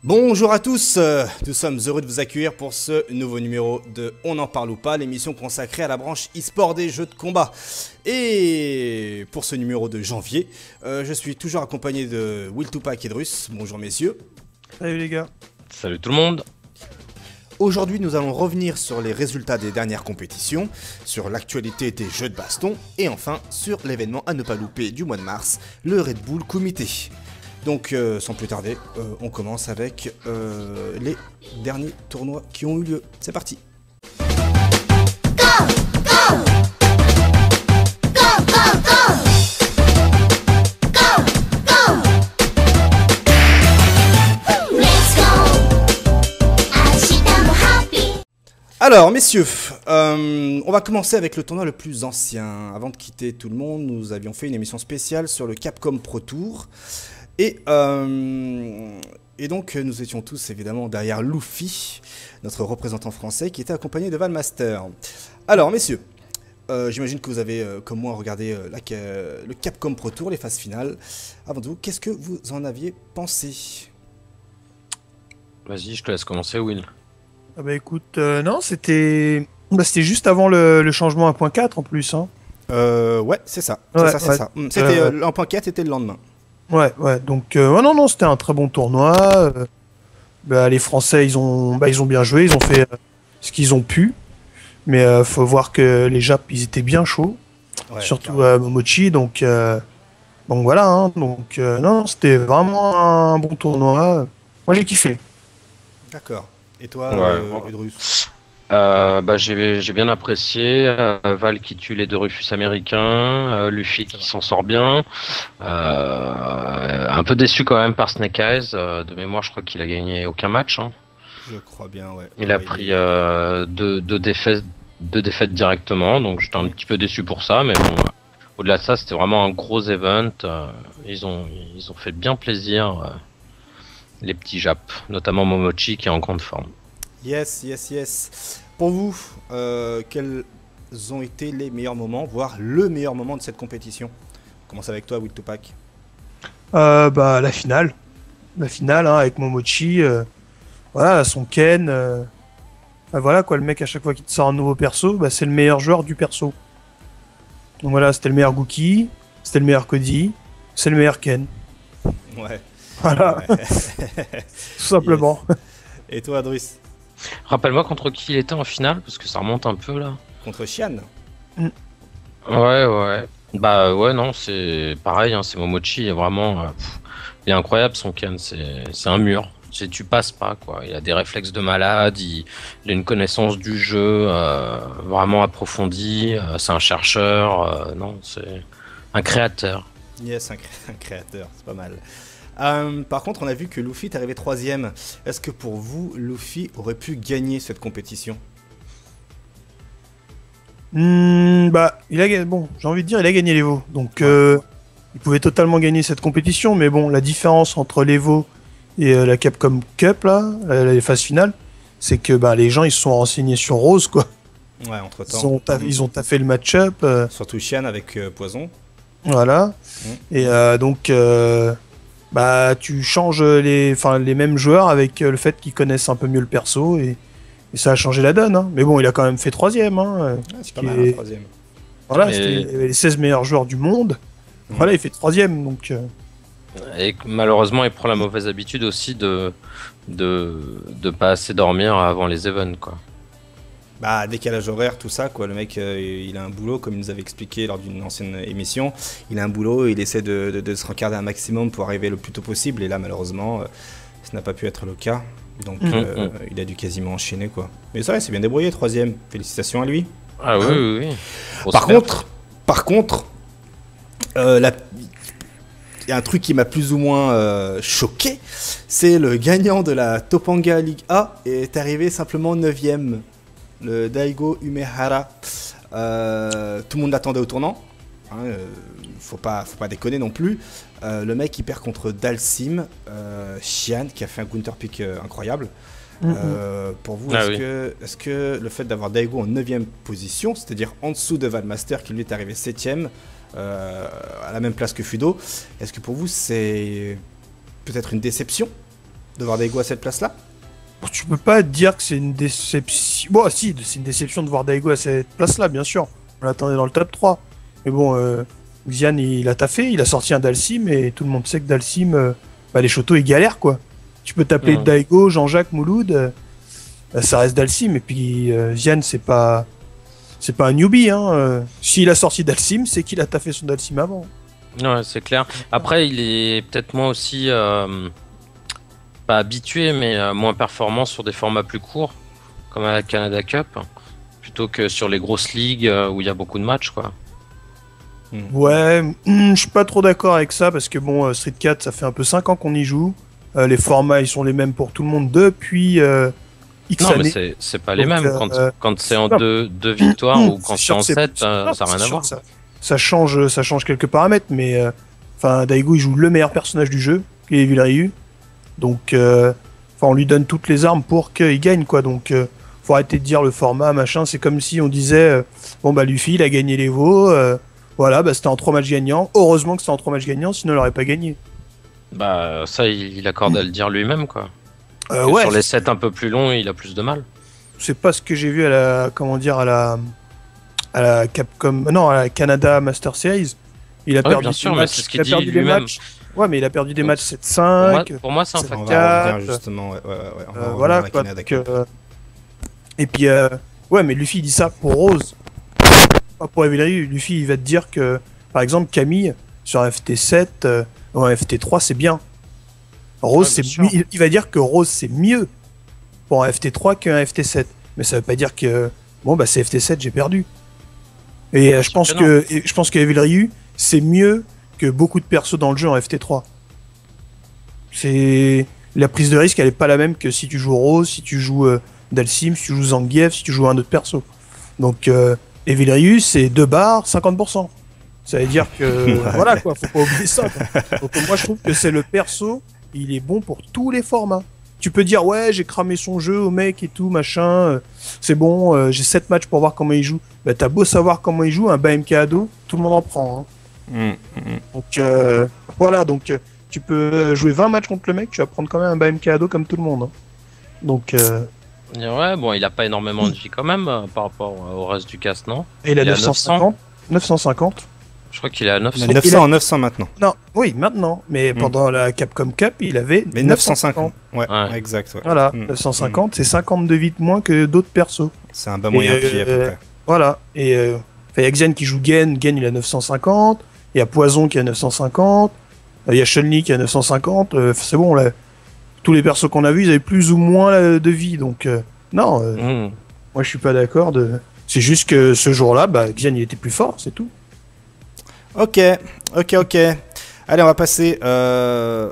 Bonjour à tous, nous sommes heureux de vous accueillir pour ce nouveau numéro de On en parle ou pas, l'émission consacrée à la branche e-sport des jeux de combat. Et pour ce numéro de janvier, je suis toujours accompagné de Will Tupac et de Russ. Bonjour messieurs. Salut les gars. Salut tout le monde. Aujourd'hui, nous allons revenir sur les résultats des dernières compétitions, sur l'actualité des jeux de baston et enfin sur l'événement à ne pas louper du mois de mars, le Red Bull Comité. Donc sans plus tarder, on commence avec les derniers tournois qui ont eu lieu. C'est parti. Alors messieurs, on va commencer avec le tournoi le plus ancien. Avant de quitter tout le monde, nous avions fait une émission spéciale sur le Capcom Pro Tour. Et donc nous étions tous évidemment derrière Luffy, notre représentant français, qui était accompagné de Valmaster. Alors messieurs, j'imagine que vous avez comme moi regardé le Capcom Pro Tour, les phases finales. Avant tout, qu'est-ce que vous en aviez pensé? Vas-y, je te laisse commencer, Will. Ah bah écoute, non, c'était juste avant le changement 1.4 en plus. Hein. Ouais, c'est ça. Ouais, c'est ça. C'était l'1.4 était le lendemain. Ouais, donc non, c'était un très bon tournoi. Les Français, ils ont bien joué, ils ont fait ce qu'ils ont pu. Mais faut voir que les Japs, ils étaient bien chauds, Ouais, surtout Momochi. Donc voilà, hein, non, c'était vraiment un bon tournoi. Moi, j'ai kiffé. D'accord. Et toi, Ouais. Idrus? J'ai bien apprécié. Val qui tue les deux Rufus américains, Luffy qui s'en sort bien. Un peu déçu quand même par Snake Eyes. De mémoire, je crois qu'il a gagné aucun match. Hein. Je crois bien, ouais. Il a pris deux défaites directement, donc j'étais un petit peu déçu pour ça. Mais bon, au-delà de ça, c'était vraiment un gros event. Ils ont fait bien plaisir. Les petits Japs, notamment Momochi qui est en grande forme. Yes. Pour vous, quels ont été les meilleurs moments, voire le meilleur moment de cette compétition? On commence avec toi, Will Tupac. La finale. La finale, hein, avec Momochi. Voilà, son Ken. Voilà quoi, le mec, à chaque fois qu'il te sort un nouveau perso, c'est le meilleur joueur du perso. Donc voilà, c'était le meilleur Gookie, c'était le meilleur Cody, c'est le meilleur Ken. Ouais. Voilà, Ouais. tout simplement. Yes. Et toi, Adrus? Rappelle-moi contre qui il était en finale, parce que ça remonte un peu là. Contre Xian? Ouais. Bah ouais, non, c'est pareil, hein, c'est Momochi, il est vraiment... il est incroyable son Ken, c'est un mur. Tu passes pas, quoi. Il a des réflexes de malade, il a une connaissance du jeu vraiment approfondie, c'est un chercheur, non, c'est un créateur. Yes, un créateur, c'est pas mal. Par contre, on a vu que Luffy est arrivé 3ème. Est-ce que pour vous, Luffy aurait pu gagner cette compétition? J'ai envie de dire, il a gagné l'Evo. Donc, il pouvait totalement gagner cette compétition. Mais bon, la différence entre l'Evo et la Capcom Cup, là, les phases finales, c'est que les gens, ils se sont renseignés sur Rose, quoi. Ouais, entre-temps. Ils ont taffé le match-up. Surtout Xian avec Poison. Voilà. Et tu changes les mêmes joueurs avec le fait qu'ils connaissent un peu mieux le perso et ça a changé la donne. Hein. Mais bon, il a quand même fait 3ème. Hein, C'est pas mal, 3ème. Voilà, Mais... il y avait les 16 meilleurs joueurs du monde. Voilà, il fait 3ème. Donc, Et malheureusement, il prend la mauvaise habitude aussi de pas assez dormir avant les events, quoi. Décalage horaire, tout ça, quoi. Le mec, il a un boulot, comme il nous avait expliqué lors d'une ancienne émission. Il a un boulot, il essaie de se rencarder un maximum pour arriver le plus tôt possible. Et là, malheureusement, ça n'a pas pu être le cas. Donc, il a dû quasiment enchaîner, quoi. Mais ça, il s'est bien débrouillé, 3ème. Félicitations à lui. Ah oui. Par contre, il y a un truc qui m'a plus ou moins choqué. C'est le gagnant de la Topanga League A est arrivé simplement 9ème. Le Daigo Umehara. Tout le monde l'attendait au tournant. Faut pas déconner non plus. Le mec il perd contre Dalsim, Xian qui a fait un counter pick incroyable. Pour vous, est-ce que le fait d'avoir Daigo en 9ème position, c'est-à-dire en dessous de Valmaster qui lui est arrivé 7ème, à la même place que Fudo, est-ce que pour vous c'est peut-être une déception de voir Daigo à cette place-là. Tu peux pas dire que c'est une déception. Bon, si, c'est une déception de voir Daigo à cette place-là, bien sûr. On l'attendait dans le top 3. Mais bon, Xian, il a taffé, il a sorti un Dalsim, et tout le monde sait que Dalsim, les Shoto, ils galèrent, quoi. Tu peux t'appeler Daigo, Jean-Jacques, Mouloud, ça reste Dalsim, et puis Xian, c'est pas un newbie, hein. S'il a sorti Dalsim, c'est qu'il a taffé son Dalsim avant. Ouais, c'est clair. Après, il est peut-être moins aussi... pas habitué, mais moins performant sur des formats plus courts, comme à la Canada Cup, plutôt que sur les grosses ligues où il y a beaucoup de matchs, quoi. Ouais, je suis pas trop d'accord avec ça, parce que bon, Street 4, ça fait un peu 5 ans qu'on y joue. Les formats, ils sont les mêmes pour tout le monde depuis X non, années. mais c'est pas les mêmes. Quand c'est en deux victoires ou quand c'est en 7, ça n'a rien à voir. Ça change quelques paramètres, mais Daigo, il joue le meilleur personnage du jeu, qui est Evil Ryu. Donc, on lui donne toutes les armes pour qu'il gagne, quoi. Donc, faut arrêter de dire le format, machin. C'est comme si on disait, Luffy, il a gagné l'Evo. Voilà, c'était en 3 matchs gagnants. Heureusement que c'était en 3 matchs gagnants, sinon il aurait pas gagné. Bah, ça, il accorde à le dire lui-même, quoi. Ouais, sur les 7 un peu plus longs, il a plus de mal. C'est pas ce que j'ai vu à la Capcom, non, à la Canada Master Series. Il a perdu bien sûr, des matchs, c'est ce qu'il dit lui-même. Ouais, mais il a perdu des matchs 7-5. Pour moi, c'est un On facteur. va en revenir justement, ouais. On va Voilà, revenir à la quoi. Canada Cup. Et puis, ouais, mais Luffy il dit ça pour Rose. Pas pour Evil Ryu. Luffy, il va te dire que, par exemple, Camille, sur un FT7 ou un FT3, c'est bien. Rose, il va dire que Rose, c'est mieux pour un FT3 qu'un FT7. Mais ça veut pas dire que, c'est FT7, j'ai perdu. Et je pense que Evil Ryu, c'est mieux que beaucoup de persos dans le jeu en FT3. La prise de risque, elle est pas la même que si tu joues Rose, si tu joues Dalsim, si tu joues Zangief, si tu joues un autre perso. Donc, Evil Ryu, c'est 2 barres, 50%. Ça veut dire que, voilà, quoi, faut pas oublier ça, quoi. Donc, moi, je trouve que c'est le perso, il est bon pour tous les formats. Tu peux dire, ouais, j'ai cramé son jeu au mec et tout, machin, c'est bon, j'ai 7 matchs pour voir comment il joue. Bah, t'as beau savoir comment il joue, un bas MK ado, tout le monde en prend, hein. Donc, voilà, donc, tu peux jouer 20 matchs contre le mec, tu vas prendre quand même un bas MK ado comme tout le monde, hein. Donc, ouais, bon, il a pas énormément de vie quand même par rapport au reste du cast, non? Et il a 950. Je crois qu'il est à 900. Il a 900 maintenant. Non, oui, maintenant. Mais pendant la Capcom Cup, il avait 950. Ouais, exact. Ouais. Voilà, 950, c'est 50 de vie de moins que d'autres persos. C'est un bas moyen pied à peu près. Voilà, et il y a Xian qui joue Gen il a 950, il y a Poison qui a 950, il y a Chun-Li qui a 950, c'est bon, là, tous les persos qu'on a vus, ils avaient plus ou moins de vie, donc non, moi je suis pas d'accord. C'est juste que ce jour-là, Xian il était plus fort, c'est tout. Ok. Allez, on va passer à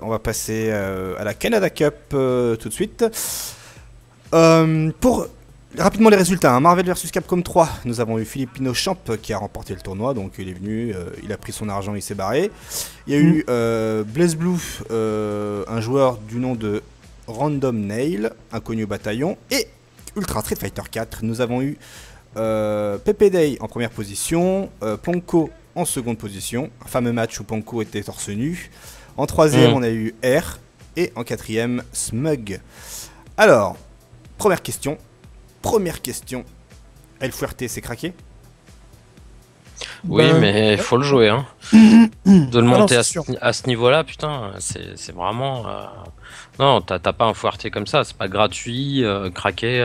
la Canada Cup tout de suite. Pour rapidement les résultats, hein. Marvel vs Capcom 3, nous avons eu Filipino Champ qui a remporté le tournoi, donc il est venu, il a pris son argent, il s'est barré. Il y a eu Blaze Blue, un joueur du nom de Random Nail, inconnu au bataillon, et Ultra Street Fighter 4. Nous avons eu Pepe Day en première position, Ponko en seconde position, un fameux match où Ponko était torse nu. En troisième, on a eu R, et en quatrième, Smug. Alors, première question, El Fuerte, c'est craqué? Oui, mais il faut le jouer, hein. De le monter à ce niveau-là, putain, c'est vraiment... Non, t'as pas un Fuerte comme ça, c'est pas gratuit, craqué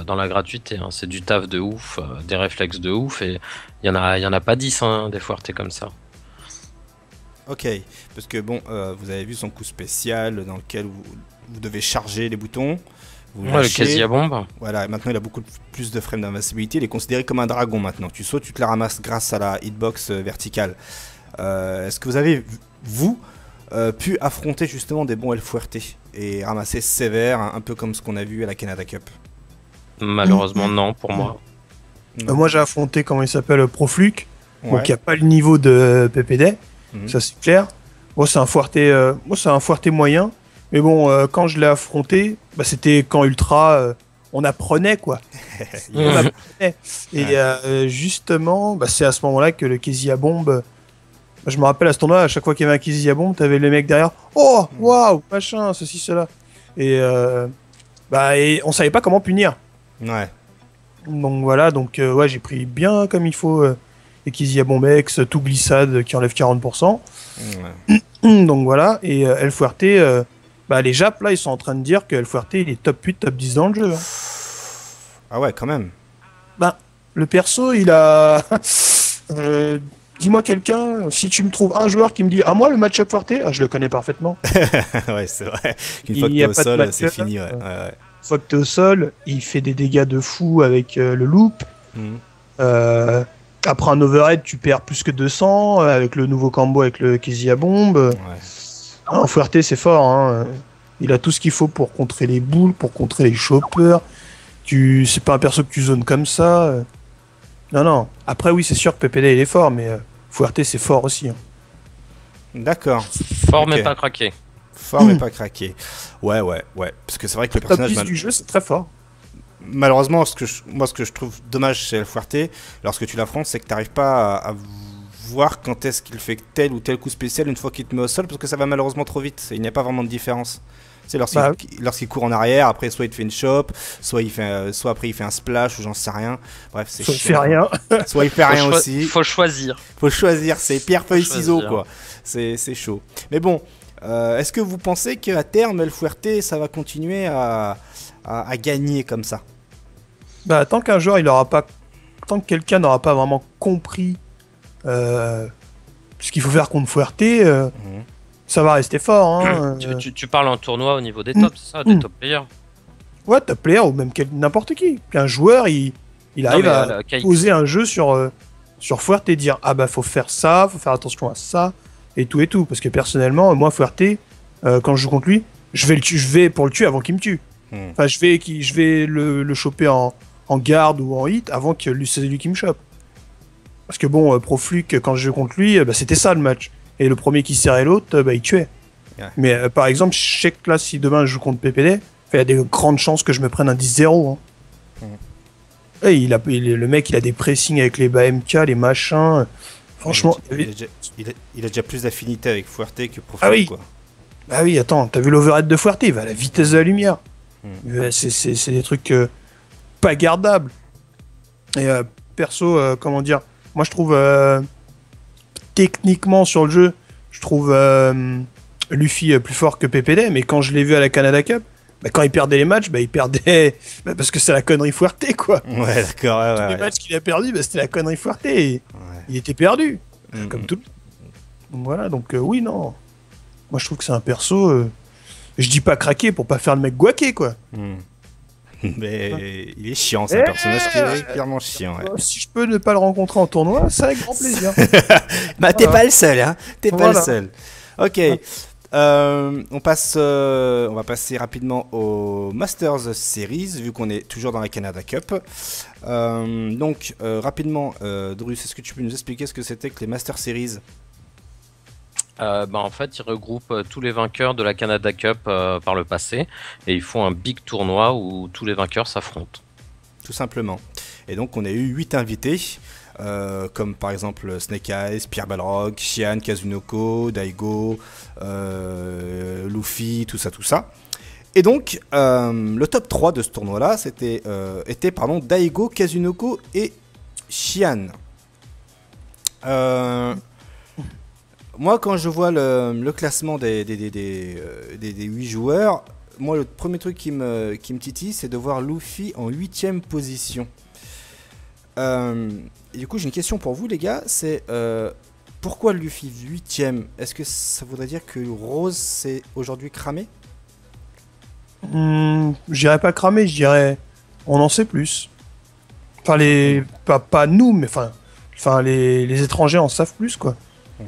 dans la gratuité, hein. C'est du taf de ouf, des réflexes de ouf, et il y en a pas 10, hein, des Fuerte comme ça. Ok, parce que bon, vous avez vu son coup spécial dans lequel vous devez charger les boutons. Le quasi à bombe. Voilà, maintenant il a beaucoup plus de frames d'invincibilité. Il est considéré comme un dragon maintenant. Tu sautes, tu te la ramasses grâce à la hitbox verticale. Est-ce que vous avez, pu affronter justement des bons El Fuerte et ramasser sévère, un peu comme ce qu'on a vu à la Canada Cup? Malheureusement, non, pour moi. Moi j'ai affronté, comment il s'appelle, Profluke, donc il n'y a pas le niveau de PPD, ça c'est clair. Moi c'est un Fuerte moyen. Mais bon, quand je l'ai affronté, c'était quand Ultra, on apprenait, quoi. On apprenait. Et justement, c'est à ce moment-là que le Kézia Bombe... je me rappelle à ce tournoi, à chaque fois qu'il y avait un Kézia Bombe, t'avais les mecs derrière. Oh, waouh, machin, ceci, cela. Et on savait pas comment punir. Ouais. Donc voilà, ouais, j'ai pris bien comme il faut Ekizia Bombex, tout glissade qui enlève 40%. Ouais. Donc voilà, et El Fuerte, les Japs là, ils sont en train de dire que El Fuerte il est top 8, top 10 dans le jeu. Hein. Ah ouais, quand même. Le perso, il a. Dis-moi quelqu'un, si tu me trouves un joueur qui me dit, ah moi le match-up Fuerte, je le connais parfaitement. Ouais, c'est vrai. Une Il fois que y t'es a au pas de sol, match-up. c'est fini, ouais. Ouais. Une fois que t'es au sol, il fait des dégâts de fou avec le loop. Mhm. Après un overhead, tu perds plus que 200 avec le nouveau combo avec le Kezia Bomb. Ouais. En Fuerte, c'est fort. Hein. Il a tout ce qu'il faut pour contrer les boules, pour contrer les choppers. C'est pas un perso que tu zones comme ça. Non. Après, oui, c'est sûr que PPD il est fort, mais Fuerte c'est fort aussi. Hein. D'accord. Fort Ok. mais pas craqué. Fort mais pas craqué. Ouais. Parce que c'est vrai que le Top personnage... 10 du jeu, c'est très fort. Malheureusement, ce que je trouve dommage chez El Fuerte, lorsque tu l'affrontes, c'est que tu n'arrives pas à voir quand est-ce qu'il fait tel ou tel coup spécial une fois qu'il te met au sol, parce que ça va malheureusement trop vite. Il n'y a pas vraiment de différence. C'est lorsqu'il court en arrière, après soit il te fait une chope, soit après il fait un splash ou j'en sais rien. Bref, c'est Soit il chiant. fait rien. Soit il fait rien aussi. Faut choisir. Faut choisir. C'est pierre feuille Faut ciseaux choisir. quoi. C'est chaud. Mais bon, est-ce que vous pensez qu'à terme El Fuerte ça va continuer à gagner comme ça? Tant qu'un joueur, tant que quelqu'un n'aura pas vraiment compris ce qu'il faut faire contre Fuerte, ça va rester fort. Hein. Tu parles en tournoi au niveau des tops, c'est ça, des top players. Ouais, top player ou même n'importe qui. Qu'un joueur, il arrive à poser un jeu sur Fuerte et dire faut faire ça, faut faire attention à ça et tout. Parce que personnellement, moi Fuerte, quand je joue contre lui, je vais pour le tuer avant qu'il me tue. Enfin, je vais le choper en garde ou en hit avant que c'est lui qui me chope. Parce que bon, Profluc, quand je joue contre lui, c'était ça le match. Et le premier qui serrait l'autre, il tuait. Ouais. Mais par exemple, je sais que là, si demain je joue contre PPD, il y a des grandes chances que je me prenne un 10-0. Hein. Et le mec, il a des pressings avec les bas MK, les machins. Franchement. Il a déjà plus d'affinité avec Fuerte que Profluc. Ah oui. Quoi. Ah oui, attends, t'as vu l'overhead de Fuerte, il va à la vitesse de la lumière. C'est des trucs pas gardables. Et perso, comment dire, moi je trouve techniquement sur le jeu, je trouve Luffy plus fort que PPD, mais quand je l'ai vu à la Canada Cup, quand il perdait les matchs, il perdait parce que c'est la connerie Fuerte quoi. Ouais, d'accord. Tous les matchs qu'il a perdu, c'était la connerie Fuerte. Et il était perdu, comme tout. Donc voilà, oui, non. Moi je trouve que c'est un perso, je dis pas craqué pour pas faire le mec guaqué quoi. Mais il est chiant, c'est un personnage qui est clairement chiant. Ouais. Si je peux ne pas le rencontrer en tournoi, c'est avec grand plaisir. T'es pas le seul, hein. T'es pas le Voilà. seul. Ok. On va passer rapidement au Masters Series, vu qu'on est toujours dans la Canada Cup. Rapidement, Drus, est-ce que tu peux nous expliquer ce que c'était que les Masters Series? En fait, ils regroupent tous les vainqueurs de la Canada Cup par le passé et ils font un big tournoi où tous les vainqueurs s'affrontent. Tout simplement. Et donc, on a eu 8 invités, comme par exemple Snake Eyes, Pierre Balrog, Xian, Kazunoko, Daigo, Luffy, tout ça. Et donc, le top 3 de ce tournoi-là, était Daigo, Kazunoko et Xian. Moi, quand je vois le classement des 8 joueurs, moi, le premier truc qui me titille, c'est de voir Luffy en 8ème position. Et du coup, j'ai une question pour vous, les gars. C'est pourquoi Luffy 8ème? Est-ce que ça voudrait dire que Rose s'est aujourd'hui cramé? Je dirais pas cramé, je dirais on en sait plus. Enfin, pas nous, mais enfin les étrangers en savent plus, quoi.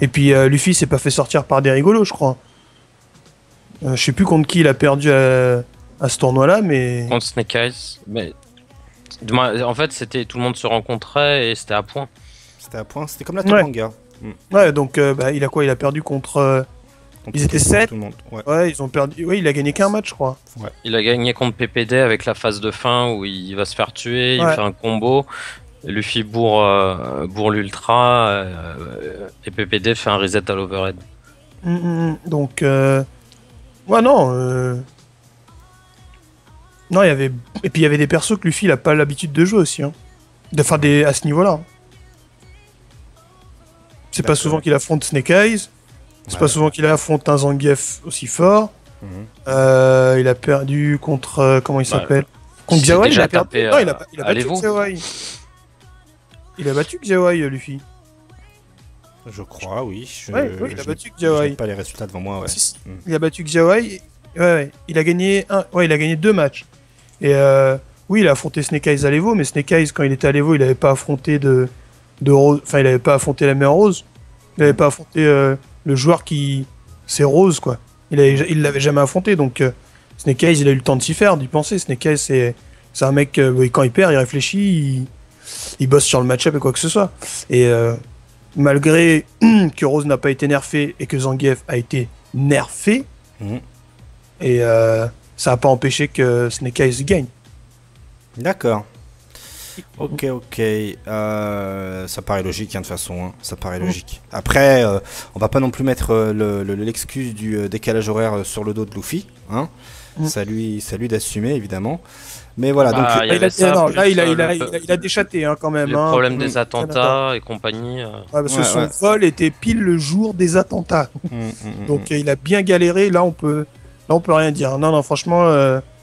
Et puis Luffy s'est pas fait sortir par des rigolos, je crois. Je sais plus contre qui il a perdu à ce tournoi-là, mais... Contre Snake Eyes, mais... En fait, tout le monde se rencontrait et c'était à point. C'était à point, c'était comme la Topanga. Ouais, donc il a quoi? Il a perdu contre... Ils étaient 7. Tout le monde. Ouais, ils ont perdu. Ouais, il a gagné qu'un match, je crois. Ouais. Il a gagné contre PPD avec la phase de fin où il va se faire tuer, il fait un combo. Luffy bourre l'ultra et PPD fait un reset à l'overhead. Donc, ouais, non. Non, il y avait... Et puis il y avait des persos que Luffy il a pas l'habitude de jouer aussi. Hein. Enfin, à ce niveau-là. C'est pas souvent qu'il affronte Snake Eyes. C'est pas souvent qu'il affronte un Zangief aussi fort. Il a perdu contre... comment il s'appelle contre Xiaowai, il a perdu. Non, il a battu Xiaowai. Il a battu Xiaowai, Luffy. Je crois, oui. Oui, il a battu Xiaowai. J'ai pas les résultats devant moi, ouais. Il a battu Xiaowai. Ouais. Il a gagné 2 matchs. Et oui, il a affronté Snake Eyes à l'Evo, mais Snake Eyes, quand il était à l'Evo, il avait pas affronté Rose. Enfin, il avait pas affronté la mère Rose. Il avait pas affronté le joueur qui... C'est Rose, quoi. Il l'avait jamais affronté, donc Snake Eyes, il a eu le temps de s'y faire, d'y penser. Snake Eyes, c'est un mec, quand il perd, il réfléchit, il bosse sur le match-up et quoi que ce soit. Et malgré que Rose n'a pas été nerfé et que Zangief a été nerfé, et ça n'a pas empêché que Snake Eyes gagne. D'accord. Ok. Ça paraît logique, hein, de toute façon. Hein. Ça paraît logique. Après, on va pas non plus mettre l'excuse du décalage horaire sur le dos de Luffy. Hein. Ça lui d'assumer, évidemment. Mais voilà. Donc, il a déchaté hein, quand même. Le problème des attentats et compagnie. Parce que son vol était pile le jour des attentats. Donc il a bien galéré. Là, on peut rien dire. Non, franchement,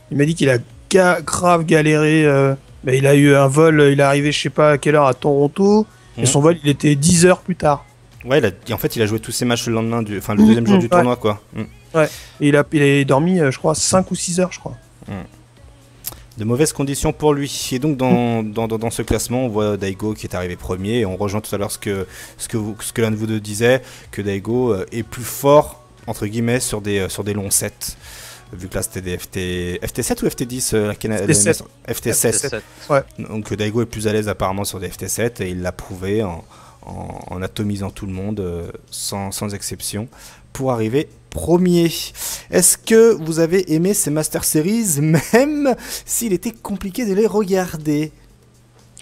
il m'a dit qu'il a grave galéré. Mais il a eu un vol, il est arrivé je sais pas à quelle heure à Toronto, et son vol il était 10 heures plus tard. Ouais, en fait il a joué tous ses matchs le lendemain, le deuxième jour du tournoi quoi. Ouais, et il a dormi je crois 5 ou 6 heures je crois. De mauvaises conditions pour lui. Et donc dans ce classement, on voit Daigo qui est arrivé premier, et on rejoint tout à l'heure ce que l'un de vous deux disait, que Daigo est plus fort entre guillemets sur des longs sets. Vu que là c'était des FT7 ou FT10 FT7. FT7. Ouais. Donc Daigo est plus à l'aise apparemment sur des FT7 et il l'a prouvé en atomisant tout le monde sans exception pour arriver premier. Est-ce que vous avez aimé ces Master Series même s'il était compliqué de les regarder?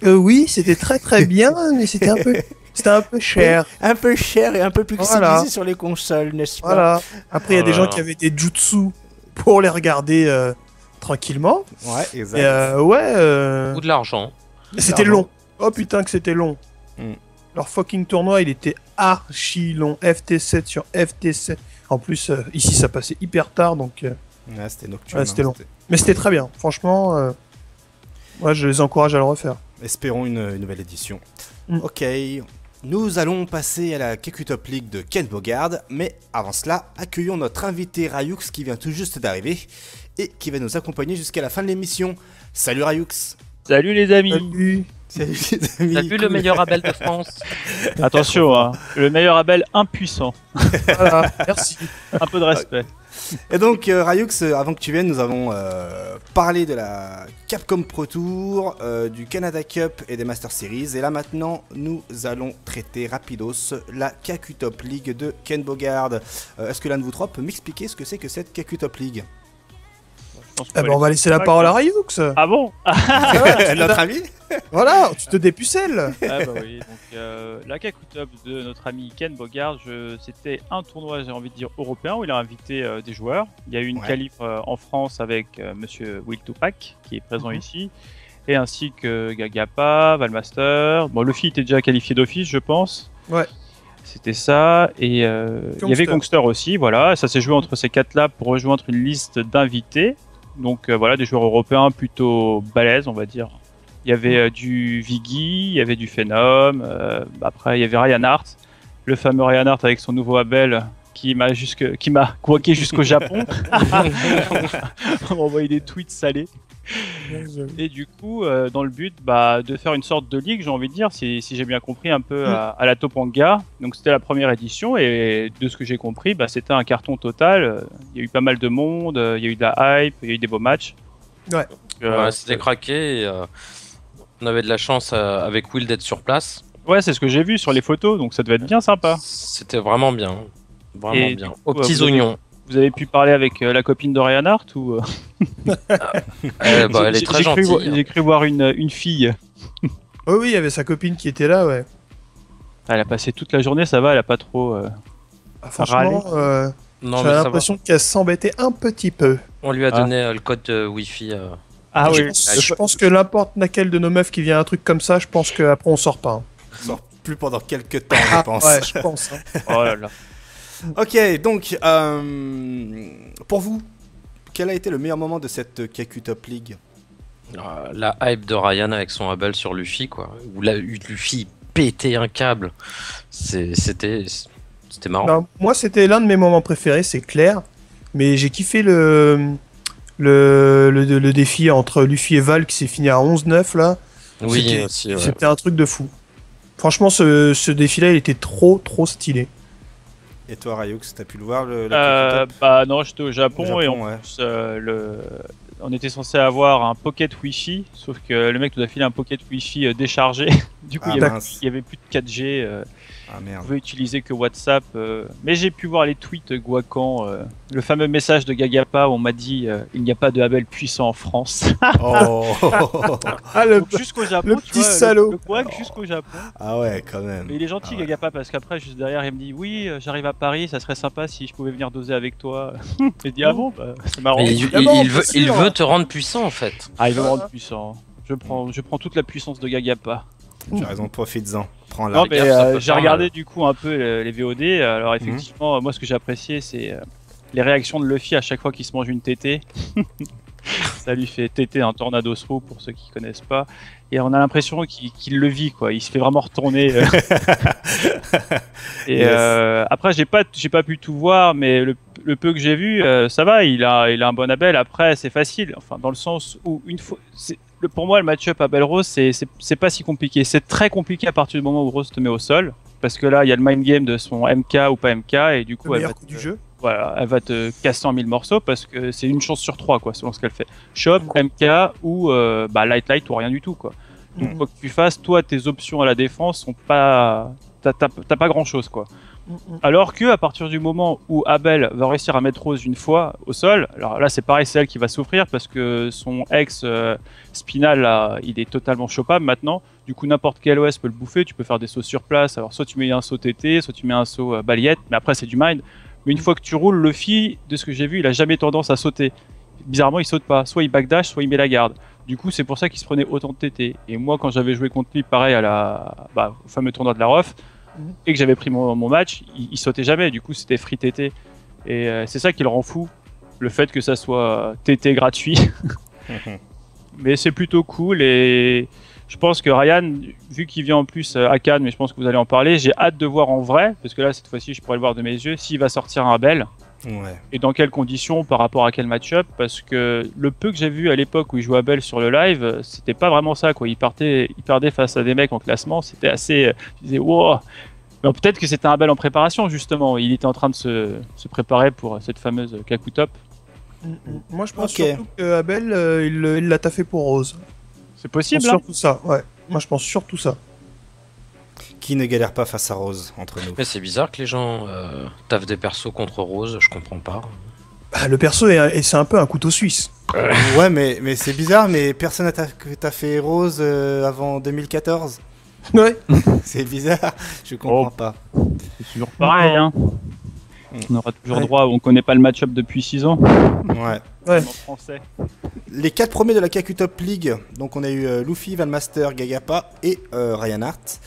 Oui, c'était très très bien, mais c'était un peu cher. Un peu cher et un peu plus customisé sur les consoles, n'est-ce pas? Voilà. Après il y a des gens qui avaient des jutsu pour les regarder tranquillement. Ouais, exact. Ou de l'argent. C'était long. Oh putain que c'était long. Leur fucking tournoi, il était archi long. FT7 sur FT7. En plus, ici, ça passait hyper tard, donc... Ouais, c'était nocturne. Ouais, c'était long. Mais c'était très bien. Franchement, moi, je les encourage à le refaire. Espérons une nouvelle édition. Ok. Nous allons passer à la Keku Top League de Ken Bogard, mais avant cela, accueillons notre invité Rayux qui vient tout juste d'arriver et qui va nous accompagner jusqu'à la fin de l'émission. Salut Rayux. Salut les amis. Salut les amis. T'as vu le meilleur Abel de France? Attention, hein, le meilleur Abel impuissant. Voilà, merci. Un peu de respect. Et donc Rayux, avant que tu viennes, nous avons parlé de la Capcom Pro Tour, du Canada Cup et des Master Series. Et là maintenant, nous allons traiter rapidos la Keku Top League de Ken Bogard. Est-ce que l'un de vous trois peut m'expliquer ce que c'est que cette Keku Top League? On va laisser la parole à Rayux. Ah bon? Notre ami. Voilà, tu te dépucelles. Ah bah oui, donc la Keku Top de notre ami Ken Bogard, c'était un tournoi, j'ai envie de dire, européen, où il a invité des joueurs. Il y a eu une qualif en France avec monsieur Will Tupac, qui est présent ici, et ainsi que Gagapa, Valmaster. Bon, Luffy était déjà qualifié d'office, je pense. Ouais. C'était ça, et il y avait Gongster aussi, voilà. Ça s'est joué entre ces quatre-là pour rejoindre une liste d'invités. Donc voilà, des joueurs européens plutôt balèzes, on va dire. Il y avait du Viggy, il y avait du Phenom, après il y avait Ryan Hart, le fameux Ryan Hart avec son nouveau Abel qui m'a quoiqué jusqu'au Japon. On m'a envoyé des tweets salés. Et du coup, dans le but de faire une sorte de ligue, j'ai envie de dire, si j'ai bien compris, un peu à la Topanga. Donc c'était la première édition, et de ce que j'ai compris, c'était un carton total. Il y a eu pas mal de monde, il y a eu de la hype, il y a eu des beaux matchs. Ouais. C'était craqué. Et, on avait de la chance avec Will d'être sur place. Ouais, c'est ce que j'ai vu sur les photos, donc ça devait être bien sympa. C'était vraiment bien. Vraiment bien. Aux coup, petits oignons. Vous avez pu parler avec la copine de Ryan Hart ou elle est très gentille. J'ai cru voir une fille. Oh oui, il y avait sa copine qui était là, ouais. Elle a passé toute la journée, ça va, elle a pas trop franchement, non, j'ai l'impression qu'elle s'embêtait un petit peu. On lui a donné le code Wi-Fi Ah oui. Je pense que n'importe laquelle de nos meufs qui vient un truc comme ça, je pense qu'après on sort pas. Hein. On sort plus pendant quelques temps, je pense. Ouais, je pense. Hein. Oh là là. Ok, donc, pour vous, quel a été le meilleur moment de cette KQ Top League? La hype de Ryan avec son Abel sur Luffy, quoi. Où Luffy pétait un câble. C'était marrant. Non, moi, c'était l'un de mes moments préférés, c'est clair. Mais j'ai kiffé le défi entre Luffy et Val qui s'est fini à 11-9 là. Oui, aussi, ouais. C'était un truc de fou. Franchement, ce défi-là, il était trop stylé. Et toi, Ryux, t'as pu le voir la KQ Top? Bah non, j'étais au Japon, Au Japon, et en ouais. plus, on était censé avoir un pocket Wi-Fi, sauf que le mec nous a filé un pocket Wi-Fi déchargé. Du coup, Ah, il mince. y avait plus de 4G. Ah On merde. pouvait utiliser que WhatsApp. Mais j'ai pu voir les tweets Guacan, le fameux message de Gagapa où on m'a dit il n'y a pas de Abel puissant en France. Oh. Ah, le... Donc jusqu'au Japon, le tu petit vois, salaud. le Guac jusqu'au Japon. Ah ouais, quand même. Mais il est gentil, Ah ouais. Gagapa, parce qu'après, juste derrière, il me dit oui, j'arrive à Paris, ça serait sympa si je pouvais venir doser avec toi. J'ai dit ah bon, bah, c'est marrant. Mais évidemment, il bien il sûr. veut te rendre puissant, en fait. Ah, il veut me rendre puissant. Je prends toute la puissance de Gagapa. Tu as raison, profites-en. Prends-la. Non, mais gaffe, ça peut j'ai faire regardé mal. du coup un peu les VOD. Alors effectivement, moi ce que j'ai apprécié, c'est les réactions de Luffy à chaque fois qu'il se mange une tétée. Ça lui fait téter un tornado through pour ceux qui connaissent pas. Et on a l'impression qu'il le vit, quoi. Il se fait vraiment retourner. Et Yes. après, j'ai pas pu tout voir, mais le peu que j'ai vu, ça va. Il a un bon Abel. Après, c'est facile. Enfin, dans le sens où une fois, pour moi, le match-up Abel Rose, c'est pas si compliqué. C'est très compliqué à partir du moment où Rose te met au sol, parce que là, il y a le mind game de son MK ou pas MK, et du coup, Le elle va meilleur coup du jeu. voilà, elle va te casser en 1000 morceaux parce que c'est une chance sur 3, quoi, selon ce qu'elle fait. Chop, MK ou light ou rien du tout, quoi. Donc, quoi que tu fasses, toi, tes options à la défense sont pas. T'as pas grand chose, quoi. Alors que à partir du moment où Abel va réussir à mettre Rose une fois au sol, alors là c'est pareil, c'est elle qui va souffrir parce que son ex Spinal là, il est totalement chopable maintenant. Du coup n'importe quel OS peut le bouffer, tu peux faire des sauts sur place. Alors soit tu mets un saut TT, soit tu mets un saut balayette, mais après c'est du mind. Mais une fois que tu roules, Luffy, de ce que j'ai vu, il a jamais tendance à sauter. Bizarrement il saute pas, soit il backdash, soit il met la garde. Du coup c'est pour ça qu'il se prenait autant de TT. Et moi quand j'avais joué contre lui pareil au fameux tournoi de la ROF, et que j'avais pris mon match, il sautait jamais, du coup c'était free TT. Et c'est ça qui le rend fou, le fait que ça soit TT gratuit. Mais c'est plutôt cool et je pense que Ryan, vu qu'il vient en plus à Cannes, mais je pense que vous allez en parler, j'ai hâte de voir en vrai, parce que là cette fois-ci je pourrais le voir de mes yeux, s'il va sortir un Abel. Ouais. Et dans quelles conditions, par rapport à quel match-up, parce que le peu que j'ai vu à l'époque où il jouait Abel sur le live, c'était pas vraiment ça, quoi. Il perdait face à des mecs en classement, c'était assez. Je disais, wow. Mais peut-être que c'était un Abel en préparation, justement. Il était en train de se préparer pour cette fameuse Kaku Top. Moi, je pense Ok. surtout que Abel, il l'a taffé pour Rose. C'est Je pense possible, hein. surtout ça, ouais. Moi, je pense surtout ça. Qui ne galère pas face à Rose entre nous? Mais c'est bizarre que les gens taffent des persos contre Rose, je comprends pas. Bah, le perso, c'est un peu un couteau suisse. Ouais, mais c'est bizarre, mais personne n'a taffé Rose avant 2014. Ouais. C'est bizarre, je comprends pas. C'est toujours pareil, hein. On aura toujours droit, on connaît pas le match-up depuis 6 ans. Ouais. Ouais. En français. Les 4 premiers de la KQ Top League, donc on a eu Luffy, Valmaster, Gagapa et Ryan Hart.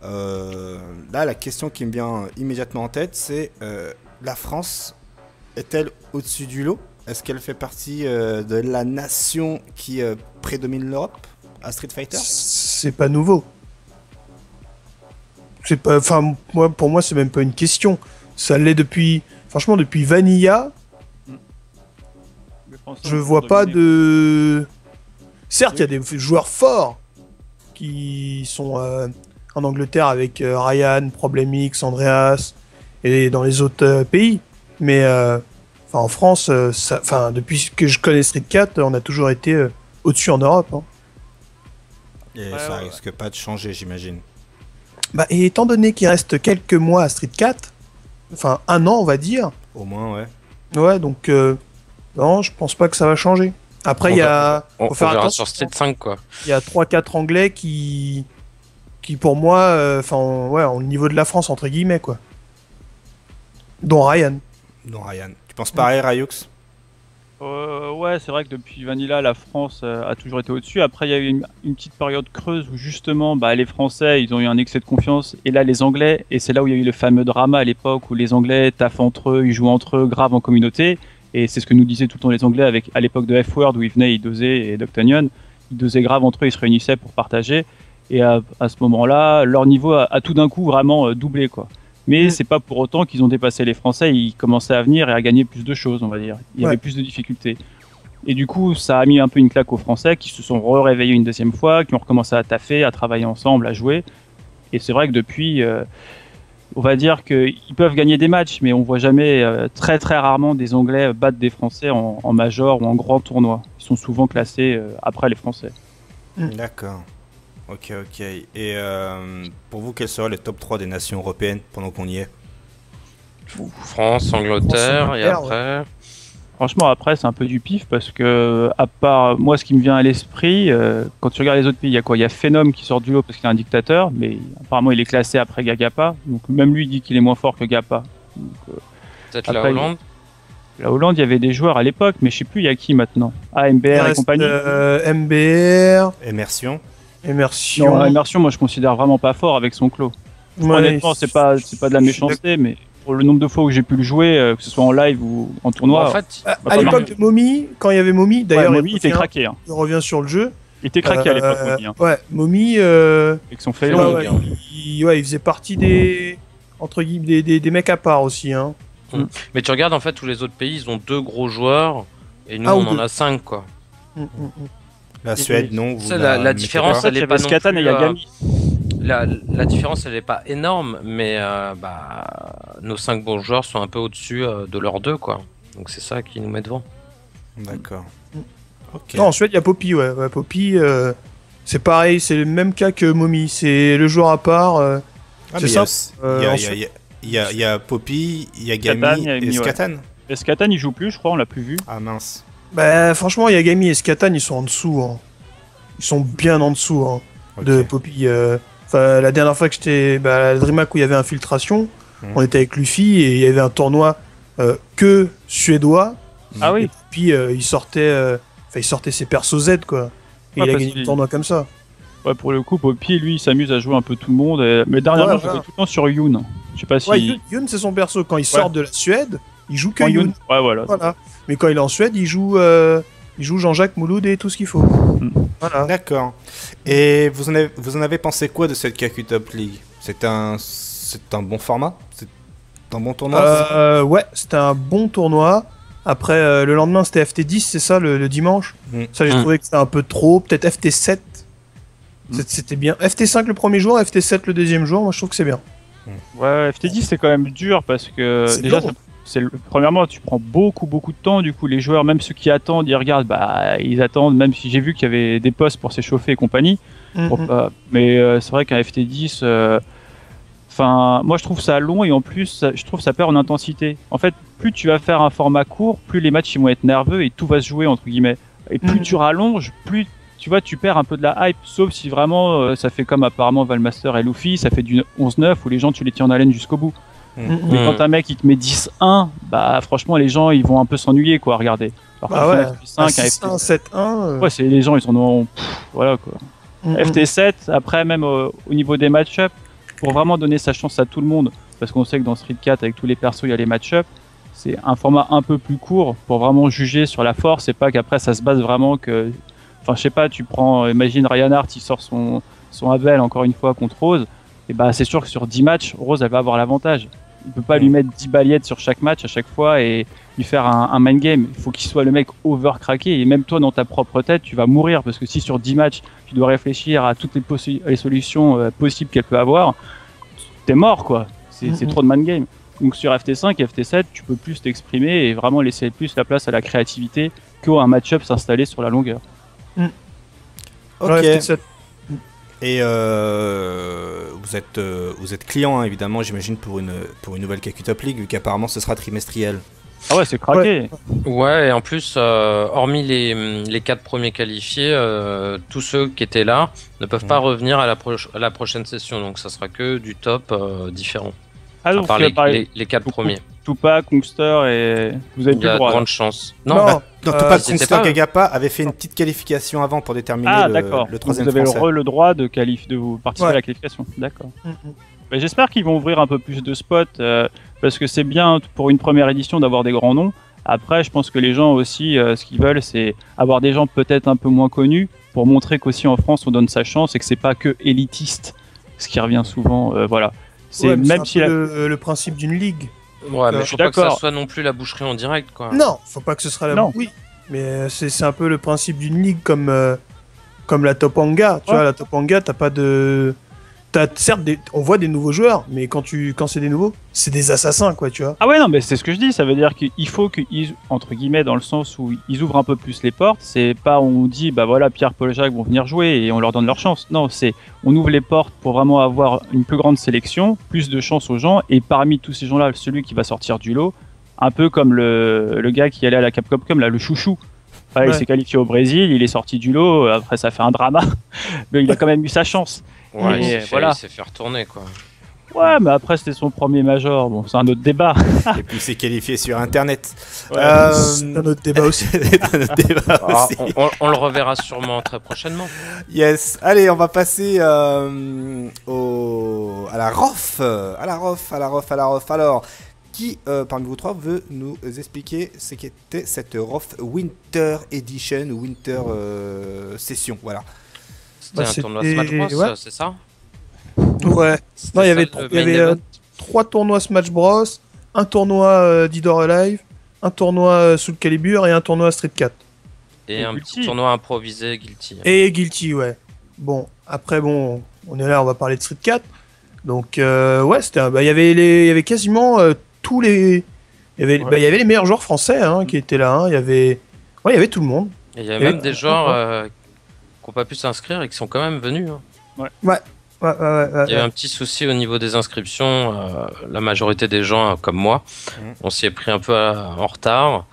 Là, la question qui me vient immédiatement en tête, c'est la France est-elle au-dessus du lot? Est-ce qu'elle fait partie de la nation qui prédomine l'Europe à Street Fighter? C'est pas nouveau. C'est pas, enfin, pour moi, c'est même pas une question. Ça l'est depuis, franchement, depuis Vanilla. Je vois pas de. Certes, il y a des joueurs forts qui sont en Angleterre avec Ryan, Problem X, Andreas et dans les autres pays. Mais en France, depuis que je connais Street 4, on a toujours été au-dessus en Europe. Hein. Et ça risque pas de changer, j'imagine. Bah, et étant donné qu'il reste quelques mois à Street 4, enfin un an, on va dire. Au moins, ouais. Ouais, donc non, je pense pas que ça va changer. Après, il y a. On verra sur Street 5, quoi. Il y a 3-4 Anglais qui pour moi, ont le niveau de la France, entre guillemets, quoi. Dont Ryan. Non, Ryan. Tu penses pareil, Ryux? Ouais, c'est vrai que depuis Vanilla, la France a toujours été au-dessus. Après, il y a eu une petite période creuse où justement, les Français, ils ont eu un excès de confiance. Et là, les Anglais, et c'est là où il y a eu le fameux drama à l'époque où les Anglais taffent entre eux, ils jouent entre eux, grave en communauté. Et c'est ce que nous disaient tout le temps les Anglais à l'époque de F-Word où ils venaient, ils dosaient, et Doctonion, ils dosaient grave entre eux, ils se réunissaient pour partager. Et à ce moment-là, leur niveau a tout d'un coup vraiment doublé, quoi. Mais c'est pas pour autant qu'ils ont dépassé les Français, ils commençaient à venir et à gagner plus de choses, on va dire. Il y avait plus de difficultés. Et du coup, ça a mis un peu une claque aux Français qui se sont réveillés une deuxième fois, qui ont recommencé à taffer, à travailler ensemble, à jouer. Et c'est vrai que depuis, on va dire qu'ils peuvent gagner des matchs, mais on voit jamais, très très rarement des Anglais battre des Français en major ou en grand tournoi. Ils sont souvent classés après les Français. D'accord. Ok. Et pour vous, quels seraient les top 3 des nations européennes pendant qu'on y est? France, Angleterre, et après... Franchement, après, c'est un peu du pif parce que, à part moi, ce qui me vient à l'esprit, quand tu regardes les autres pays, il y a quoi? Il y a Phenom qui sort du lot parce qu'il est un dictateur, mais apparemment, il est classé après Gagapa. Donc, même lui, il dit qu'il est moins fort que Gapa. Peut-être la Hollande? La Hollande, il y avait des joueurs à l'époque, mais je sais plus, il y a qui maintenant? Ah, MBR et compagnie. MBR. Immersion. Non, Immersion, moi, je considère vraiment pas fort avec son clos. Ouais, honnêtement, c'est pas de la méchanceté, mais pour le nombre de fois où j'ai pu le jouer, que ce soit en live ou en tournoi. En fait, à l'époque de Momi, quand il y y avait Momi, d'ailleurs, Momi, il était craqué. Hein. On revient sur le jeu. Il était craqué à l'époque, Momi. Hein. Ouais, Momi. Avec son failon. Il faisait partie des mecs à part aussi. Hein. Mais tu regardes, en fait, tous les autres pays, ils ont 2 gros joueurs, et nous, on en a 5, quoi. La Suède, non. La différence, elle est pas non Skatan et Yagami. La différence, elle est pas énorme, mais nos 5 bons joueurs sont un peu au-dessus de leurs 2, quoi. Donc c'est ça qui nous met devant. D'accord. Okay. Non, en Suède, il y a Poppy, ouais. Poppy, c'est pareil, c'est le même cas que Momi. C'est le joueur à part. C'est ça. Il y a Poppy, Yagami et Skatan. Et Skatan, il joue plus, je crois, on l'a plus vu. Ah mince. Franchement, Yagami et Skatan, ils sont en dessous. Hein. Ils sont bien en dessous de Poppy. La dernière fois que j'étais à la DreamHack où il y avait Infiltration, on était avec Luffy et il y avait un tournoi que suédois. Ah oui. Et puis il sortait ses persos Z, quoi. Et il a gagné le tournoi comme ça. Ouais, pour le coup, Poppy, lui, il s'amuse à jouer un peu tout le monde. Mais dernièrement, je jouais tout le temps sur Yoon. Je sais pas si. Ouais, Yoon, c'est son perso. Quand il sort de la Suède, il joue que Yoon. Ouais, voilà. Mais quand il est en Suède, il joue Jean-Jacques Mouloud et tout ce qu'il faut. Voilà. D'accord. Et vous en avez pensé quoi de cette KQ Top League? C'est un bon format? C'est un bon tournoi? Ouais, c'était un bon tournoi. Après, le lendemain, c'était FT10, c'est ça, le dimanche. Ça, j'ai trouvé que c'était un peu trop. Peut-être FT7. C'était bien. FT5 le premier jour, FT7 le deuxième jour. Moi, je trouve que c'est bien. Ouais, FT10, c'est quand même dur parce que déjà, premièrement, tu prends beaucoup de temps. Du coup, les joueurs, même ceux qui attendent, ils regardent, ils attendent. Même si j'ai vu qu'il y avait des postes pour s'échauffer et compagnie. Mais c'est vrai qu'un FT10, moi, je trouve ça long et en plus, je trouve ça perd en intensité. En fait, plus tu vas faire un format court, plus les matchs ils vont être nerveux et tout va se jouer entre guillemets. Et plus tu rallonges, plus tu perds un peu de la hype. Sauf si vraiment, ça fait comme apparemment Valmaster et Luffy, ça fait du 11-9 où les gens tu les tiens en haleine jusqu'au bout. Mais quand un mec il te met 10-1, franchement les gens ils vont un peu s'ennuyer quoi à regarder. Par contre, un FT5, 7-1. Ouais, c'est les gens ils en ont voilà quoi. FT7 après même au niveau des match-up pour vraiment donner sa chance à tout le monde parce qu'on sait que dans Street 4 avec tous les persos il y a les match-up, c'est un format un peu plus court pour vraiment juger sur la force et pas qu'après ça se base vraiment que je sais pas, tu prends imagine Ryan Hart il sort son Abel encore une fois contre Rose. Et c'est sûr que sur 10 matchs, Rose elle va avoir l'avantage. Il peut pas lui mettre 10 baliettes sur chaque match à chaque fois et lui faire un mind game. Il faut qu'il soit le mec overcraqué et même toi dans ta propre tête, tu vas mourir parce que si sur 10 matchs, tu dois réfléchir à toutes les solutions possibles qu'elle peut avoir, t'es mort quoi. C'est trop de mind game. Donc sur FT5 et FT7, tu peux plus t'exprimer et vraiment laisser plus la place à la créativité qu'un match-up s'installer sur la longueur. Ok. FT7. Et vous êtes client évidemment j'imagine pour une nouvelle KQ Top League vu qu'apparemment ce sera trimestriel. Ah ouais c'est craqué. Ouais et en plus hormis les 4 premiers qualifiés, tous ceux qui étaient là ne peuvent pas revenir à la prochaine session donc ça sera que du top différent. Ah, donc, À part les 4 premiers. Tupac, Kongster et vous avez Il plus y le a de droit. grandes chances. Non, donc c'était Kongster pas- Gagapa avait fait une petite qualification avant pour déterminer D'accord. le Donc, troisième vous avez français. le droit de vous participer Ouais. à la qualification. D'accord. Mhm. Bah, j'espère qu'ils vont ouvrir un peu plus de spots parce que c'est bien pour une première édition d'avoir des grands noms. Après, je pense que les gens aussi, ce qu'ils veulent, c'est avoir des gens peut-être un peu moins connus pour montrer qu'aussi en France on donne sa chance et que c'est pas que élitiste, ce qui revient souvent. Voilà. C'est Ouais, mais même c'est si un peu le principe d'une ligue. Ouais, mais je faut pas que ça d'accord. soit non plus la boucherie en direct, quoi. Non, faut pas que ce sera la. Non. Oui, mais c'est un peu le principe d'une ligue comme la Topanga. Tu Ouais. vois, la Topanga, t'as pas de. T'as certes on voit des nouveaux joueurs, mais quand c'est des nouveaux, c'est des assassins, quoi, tu vois. Ah ouais, non, mais c'est ce que je dis. Ça veut dire qu'il faut qu'ils, entre guillemets, dans le sens où ils ouvrent un peu plus les portes. C'est pas on dit, bah voilà, Pierre, Paul et Jacques vont venir jouer et on leur donne leur chance. Non, c'est on ouvre les portes pour vraiment avoir une plus grande sélection, plus de chance aux gens. Et parmi tous ces gens-là, celui qui va sortir du lot, un peu comme le gars qui allait à la Capcom, là, le chouchou. Ouais, Ouais. Il s'est qualifié au Brésil, il est sorti du lot. Après, ça fait un drama. Mais il a quand même eu sa chance. Ouais, Et il voilà. s'est fait retourner, quoi. Ouais, mais après, c'était son premier major. Bon, c'est un autre débat. Et puis c'est qualifié sur Internet. Ouais. C'est un autre débat aussi. C'est un autre débat Ah, aussi. on le reverra sûrement très prochainement. Yes. Allez, on va passer à la ROF. Alors, qui parmi vous trois veut nous expliquer ce qu'était cette ROF Winter Edition ou Winter Session? Voilà. C'était Bah, un tournoi c'était- Smash Bros, ouais. c'est ça? Ouais. C'était Non, il y avait, ça, le il y main avait event 3 tournois Smash Bros, un tournoi Dead or Alive, un tournoi Soul Calibur et un tournoi Street 4. et un Guilty. petit tournoi improvisé Guilty. Et Guilty, ouais. Bon, après, on est là, on va parler de Street 4. Donc, ouais, il y avait quasiment tous les. Il y avait les meilleurs joueurs français qui étaient là. Il y avait tout le monde. Et il y a Et- même des joueurs qui n'ont pas pu s'inscrire et qui sont quand même venus. Hein. Ouais, Il y avait un petit souci au niveau des inscriptions. La majorité des gens, comme moi, on s'y est pris un peu en retard.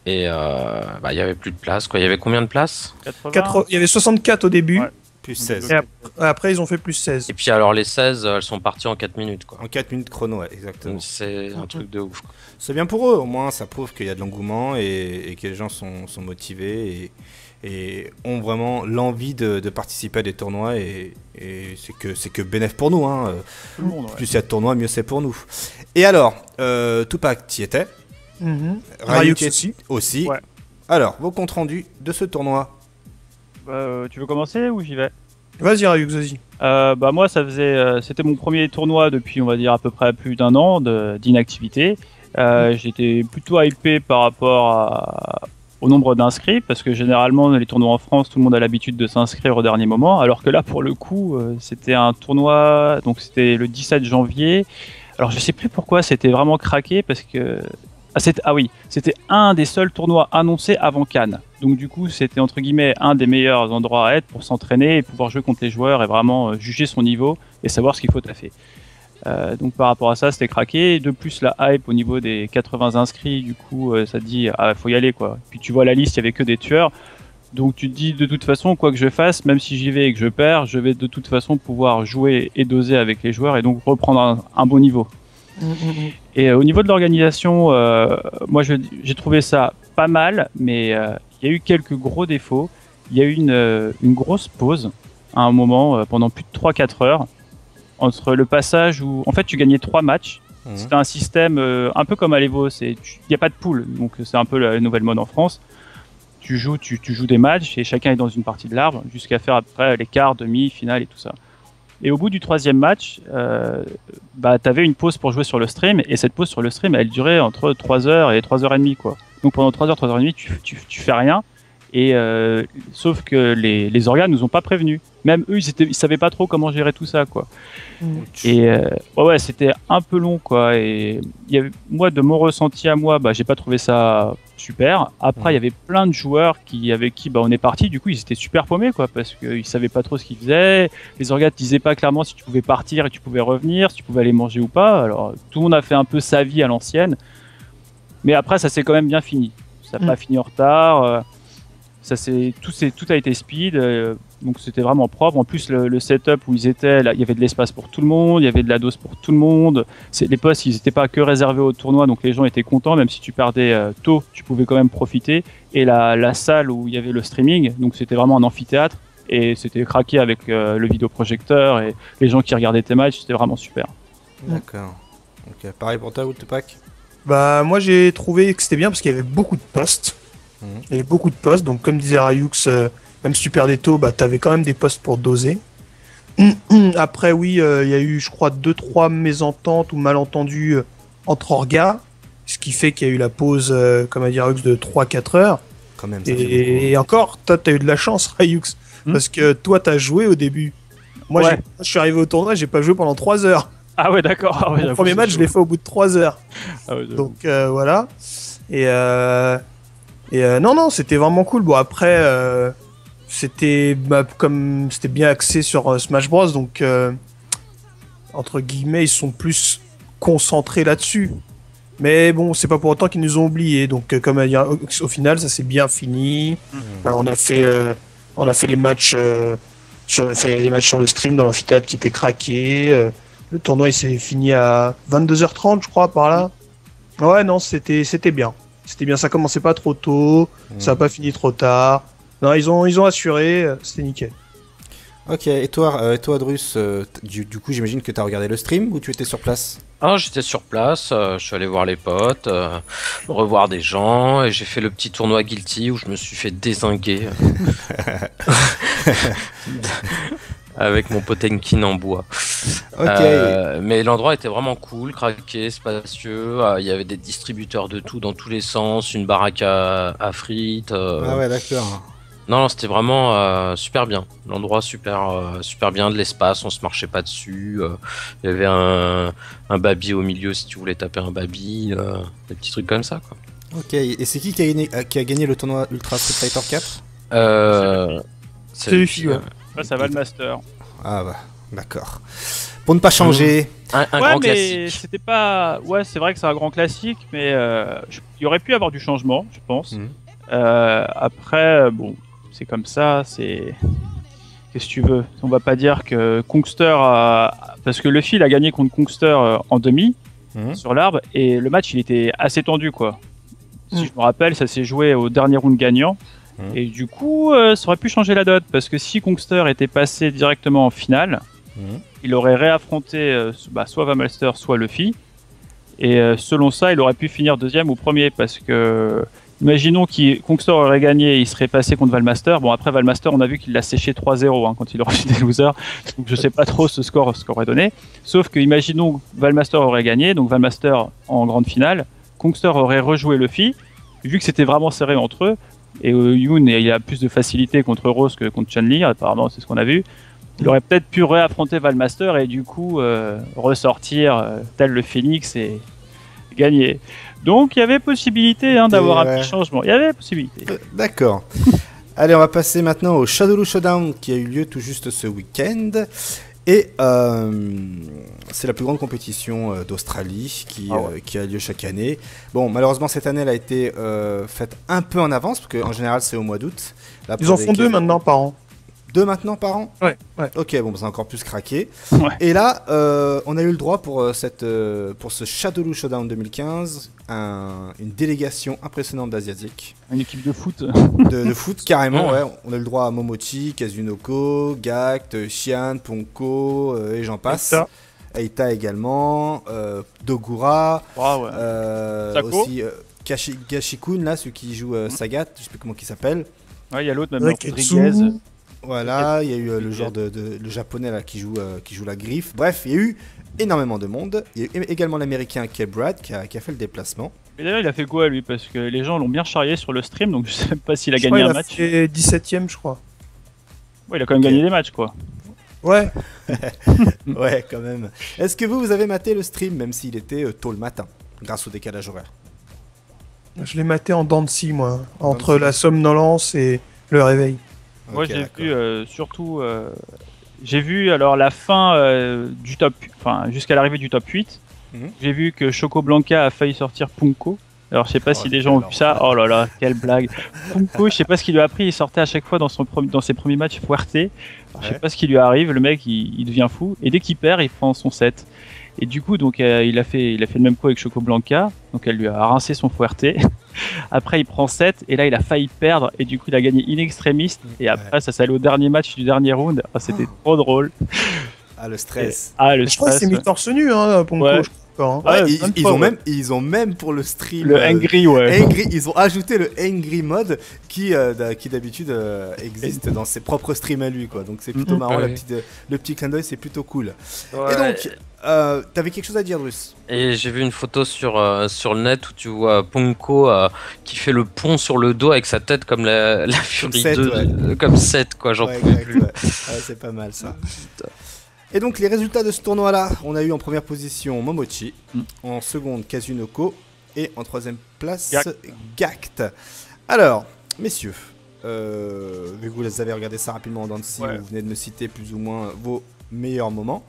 Et il y avait plus de place. Quoi. Il y avait combien de places? 80. Il y avait 64 au début. Ouais. Plus 16. Et après, ils ont fait plus 16. Et puis alors les 16, elles sont parties en 4 minutes. Quoi. En 4 minutes chrono, ouais, exactement. Donc c'est un truc de ouf. Quoi. C'est bien pour eux, au moins ça prouve qu'il y a de l'engouement et que les gens sont motivés et ont vraiment l'envie de participer à des tournois et c'est que bénéf pour nous. Hein. Tout le monde, ouais. Plus il y a de tournois, mieux c'est pour nous. Et alors, Tupac, t'y étais. Mhm. Ryuk Ryuk aussi. Ouais. Alors, vos comptes rendus de ce tournoi. Tu veux commencer ou j'y vais? Vas-y, Ryuk, vas-y. Moi, c'était mon premier tournoi depuis, on va dire, à peu près plus d'un an d'inactivité. J'étais plutôt hypé par rapport au nombre d'inscrits, parce que généralement, les tournois en France, tout le monde a l'habitude de s'inscrire au dernier moment, alors que là, pour le coup, c'était un tournoi, donc c'était le 17 janvier. Alors, je sais plus pourquoi c'était vraiment craqué, parce que... c'était un des seuls tournois annoncés avant Cannes. Donc du coup, c'était entre guillemets un des meilleurs endroits à être pour s'entraîner et pouvoir jouer contre les joueurs et vraiment juger son niveau et savoir ce qu'il faut taffer. Donc par rapport à ça, c'était craqué. De plus, la hype au niveau des 80 inscrits, du coup, ça te dit, faut y aller quoi. Puis tu vois la liste, il y avait que des tueurs. Donc tu te dis, de toute façon, quoi que je fasse, même si j'y vais et que je perds, je vais de toute façon pouvoir jouer et doser avec les joueurs et donc reprendre un bon niveau. Et au niveau de l'organisation, moi j'ai trouvé ça pas mal, mais il y a eu quelques gros défauts. Il y a eu une grosse pause à un moment, pendant plus de 3-4 heures, entre le passage où en fait tu gagnais 3 matchs. C'était un système un peu comme à l'Evo, il n'y a pas de poule, donc c'est un peu la nouvelle mode en France. Tu joues des matchs et chacun est dans une partie de l'arbre jusqu'à faire après les quarts, demi, finale et tout ça. Et au bout du 3e match, t'avais une pause pour jouer sur le stream, et cette pause sur le stream, elle durait entre 3h et 3h30, quoi. Donc pendant 3h, 3h30, tu fais rien, et sauf que les organes nous ont pas prévenus. Même eux, ils savaient pas trop comment gérer tout ça, quoi. Et c'était un peu long, quoi. Et moi, de mon ressenti à moi, j'ai pas trouvé ça super. Après, il y avait plein de joueurs avec qui on est parti. Du coup, ils étaient super paumés, quoi, parce qu'ils savaient pas trop ce qu'ils faisaient. Les organes disaient pas clairement si tu pouvais partir et tu pouvais revenir, si tu pouvais aller manger ou pas. Alors, tout le monde a fait un peu sa vie à l'ancienne. Mais après, ça s'est quand même bien fini. Ça n'a pas fini en retard. tout a été speed, donc c'était vraiment propre. En plus, le setup où ils étaient, là, il y avait de l'espace pour tout le monde, il y avait de la dose pour tout le monde. Les postes, ils n'étaient pas que réservés au tournoi, donc les gens étaient contents, même si tu perdais tôt, tu pouvais quand même profiter. Et la salle où il y avait le streaming, donc c'était vraiment un amphithéâtre, et c'était craqué avec le vidéoprojecteur et les gens qui regardaient tes matchs, c'était vraiment super. D'accord. Ok, pareil pour toi, Tupac? Bah, moi j'ai trouvé que c'était bien parce qu'il y avait beaucoup de postes. Il y avait beaucoup de postes, donc comme disait Rayux, même si tu perdais tôt, bah, t'avais quand même des postes pour doser. Après, oui, il y a eu, je crois, 2-3 mésententes ou malentendus entre orgas, ce qui fait qu'il y a eu la pause, comme a dit Rayux, de 3-4 heures. Quand même, Et encore, toi, t'as eu de la chance, Rayux, parce que toi, t'as joué au début. Moi, je suis arrivé au tournoi, j'ai pas joué pendant 3 heures. Ah ouais, d'accord. Ah ouais, Mon premier match, je l'ai fait au bout de 3 heures. Ah ouais, donc voilà. Non, c'était vraiment cool. Bon, après, c'était comme c'était bien axé sur Smash Bros. Donc, entre guillemets, ils sont plus concentrés là-dessus. Mais bon, c'est pas pour autant qu'ils nous ont oubliés. Donc, comme à dire, au final, ça s'est bien fini. On a fait les matchs, sur le stream dans l'amphithéâtre qui était craqué. Le tournoi, il s'est fini à 22h30, je crois, par là. Ouais, non, c'était bien. C'était bien, ça commençait pas trop tôt, ça a pas fini trop tard. Non, ils ont assuré, c'était nickel. Ok, et toi, Drus, du coup, j'imagine que tu as regardé le stream ou tu étais sur place? Ah, j'étais sur place, je suis allé voir les potes, revoir des gens, et j'ai fait le petit tournoi Guilty où je me suis fait dézinguer avec mon Potemkin en bois. Ok. Mais l'endroit était vraiment cool, craqué, spacieux, il y avait des distributeurs de tout dans tous les sens, une baraque à frites. Ah ouais, d'accord. Non, c'était vraiment super bien. L'endroit super bien, de l'espace, on se marchait pas dessus. Il y avait un baby au milieu si tu voulais taper un baby, des petits trucs comme ça, quoi. Ok, et c'est qui a gagné le tournoi Ultra Street Fighter 4? C'est les filles, ouais. Ça va le master. Ah bah, d'accord. Pour ne pas changer. Un grand classique. C'était pas. Ouais, c'est vrai que c'est un grand classique, mais il y aurait pu y avoir du changement, je pense. Après, bon, c'est comme ça, c'est. Qu'est-ce que tu veux? On va pas dire que Kongster parce que Luffy il a gagné contre Kongster en demi sur l'arbre et le match il était assez tendu, quoi. Si je me rappelle, ça s'est joué au dernier round gagnant. Et du coup, ça aurait pu changer la dot parce que si Kongster était passé directement en finale, il aurait réaffronté soit Valmaster, soit Luffy. Et selon ça, il aurait pu finir deuxième ou premier parce que, imaginons que Kongster aurait gagné, il serait passé contre Valmaster. Bon, après Valmaster, on a vu qu'il l'a séché 3-0 quand il aurait fait des losers. Donc je sais pas trop ce qu'aurait donné. Sauf que, imaginons Valmaster aurait gagné, donc Valmaster en grande finale, Kongster aurait rejoué Luffy. Vu que c'était vraiment serré entre eux, et Yoon il a plus de facilité contre Rose que contre Chun-Li, apparemment c'est ce qu'on a vu. Il aurait peut-être pu réaffronter Valmaster et du coup ressortir tel le Phoenix et gagner. Donc il y avait possibilité d'avoir un petit changement. Il y avait possibilité. D'accord. Allez, on va passer maintenant au Shadowloo Showdown qui a eu lieu tout juste ce week-end. Et c'est la plus grande compétition d'Australie qui a lieu chaque année. Bon, malheureusement, cette année, elle a été faite un peu en avance, parce qu'en général, c'est au mois d'août. Ils en font 2 maintenant par an. 2 maintenant par an? Ouais. Ok, bon, c'est encore plus craqué. Ouais. Et là, on a eu le droit pour ce Shadowloo Showdown 2015, une délégation impressionnante d'Asiatiques. Une équipe de foot. De foot, carrément, ouais. On a eu le droit à Momochi, Kazunoko, Gact, Xian, Ponko, et j'en passe. Eita également, Dogura, aussi Gashikun, là, celui qui joue Sagat, je sais plus comment il s'appelle. Ouais, il y a l'autre, même Rodriguez. Voilà, il y a eu le genre le japonais là, qui joue la griffe. Bref, il y a eu énormément de monde. Il y a eu également l'américain Kell Brad qui a fait le déplacement. Et d'ailleurs, il a fait quoi lui? Parce que les gens l'ont bien charrié sur le stream, donc je sais même pas s'il a gagné un match. Il a fait 17ème, je crois. Ouais, il a quand même gagné des matchs, quoi. Ouais. Ouais, quand même. Est-ce que vous avez maté le stream, même s'il était tôt le matin, grâce au décalage horaire? Je l'ai maté en dents de scie, moi, entre la somnolence et le réveil. Moi, j'ai vu surtout. J'ai vu alors la fin du top, enfin jusqu'à l'arrivée du top 8. J'ai vu que Choco Blanca a failli sortir Punko. Alors je sais pas si les gens ont vu ça. Oh là là, quelle blague. Punko, je sais pas ce qu'il lui a appris. Il sortait à chaque fois dans ses premiers matchs Fuerte. Alors, je sais pas ce qui lui arrive. Le mec, il devient fou. Et dès qu'il perd, il prend son set. Et du coup, donc il a fait le même coup avec Choco Blanca. Donc elle lui a rincé son Fuerte. Après, il prend 7 et là, il a failli perdre et du coup, il a gagné in extremis. Et après, ça s'est allé au dernier match du dernier round. Oh, c'était trop drôle. Ah, le stress. Je crois qu'il s'est mis torse nu, hein, Ponko. Ouais. Ils ont même pour le stream le Angry, ils ont ajouté le Angry mode qui d'habitude existe dans ses propres streams à lui, quoi. Donc c'est plutôt marrant, le petit clin d'œil, c'est plutôt cool. Ouais. Et donc t'avais quelque chose à dire, Drus? Et j'ai vu une photo sur le net où tu vois Ponko qui fait le pont sur le dos avec sa tête comme la Fury 2, comme 7, quoi. J'en pouvais plus. Ouais, c'est pas mal ça. Et donc les résultats de ce tournoi-là, on a eu en première position Momochi, en seconde Kazunoko et en troisième place Gact. Alors, messieurs, vu que vous avez regardé ça rapidement en Dancy, vous venez de me citer plus ou moins vos meilleurs moments.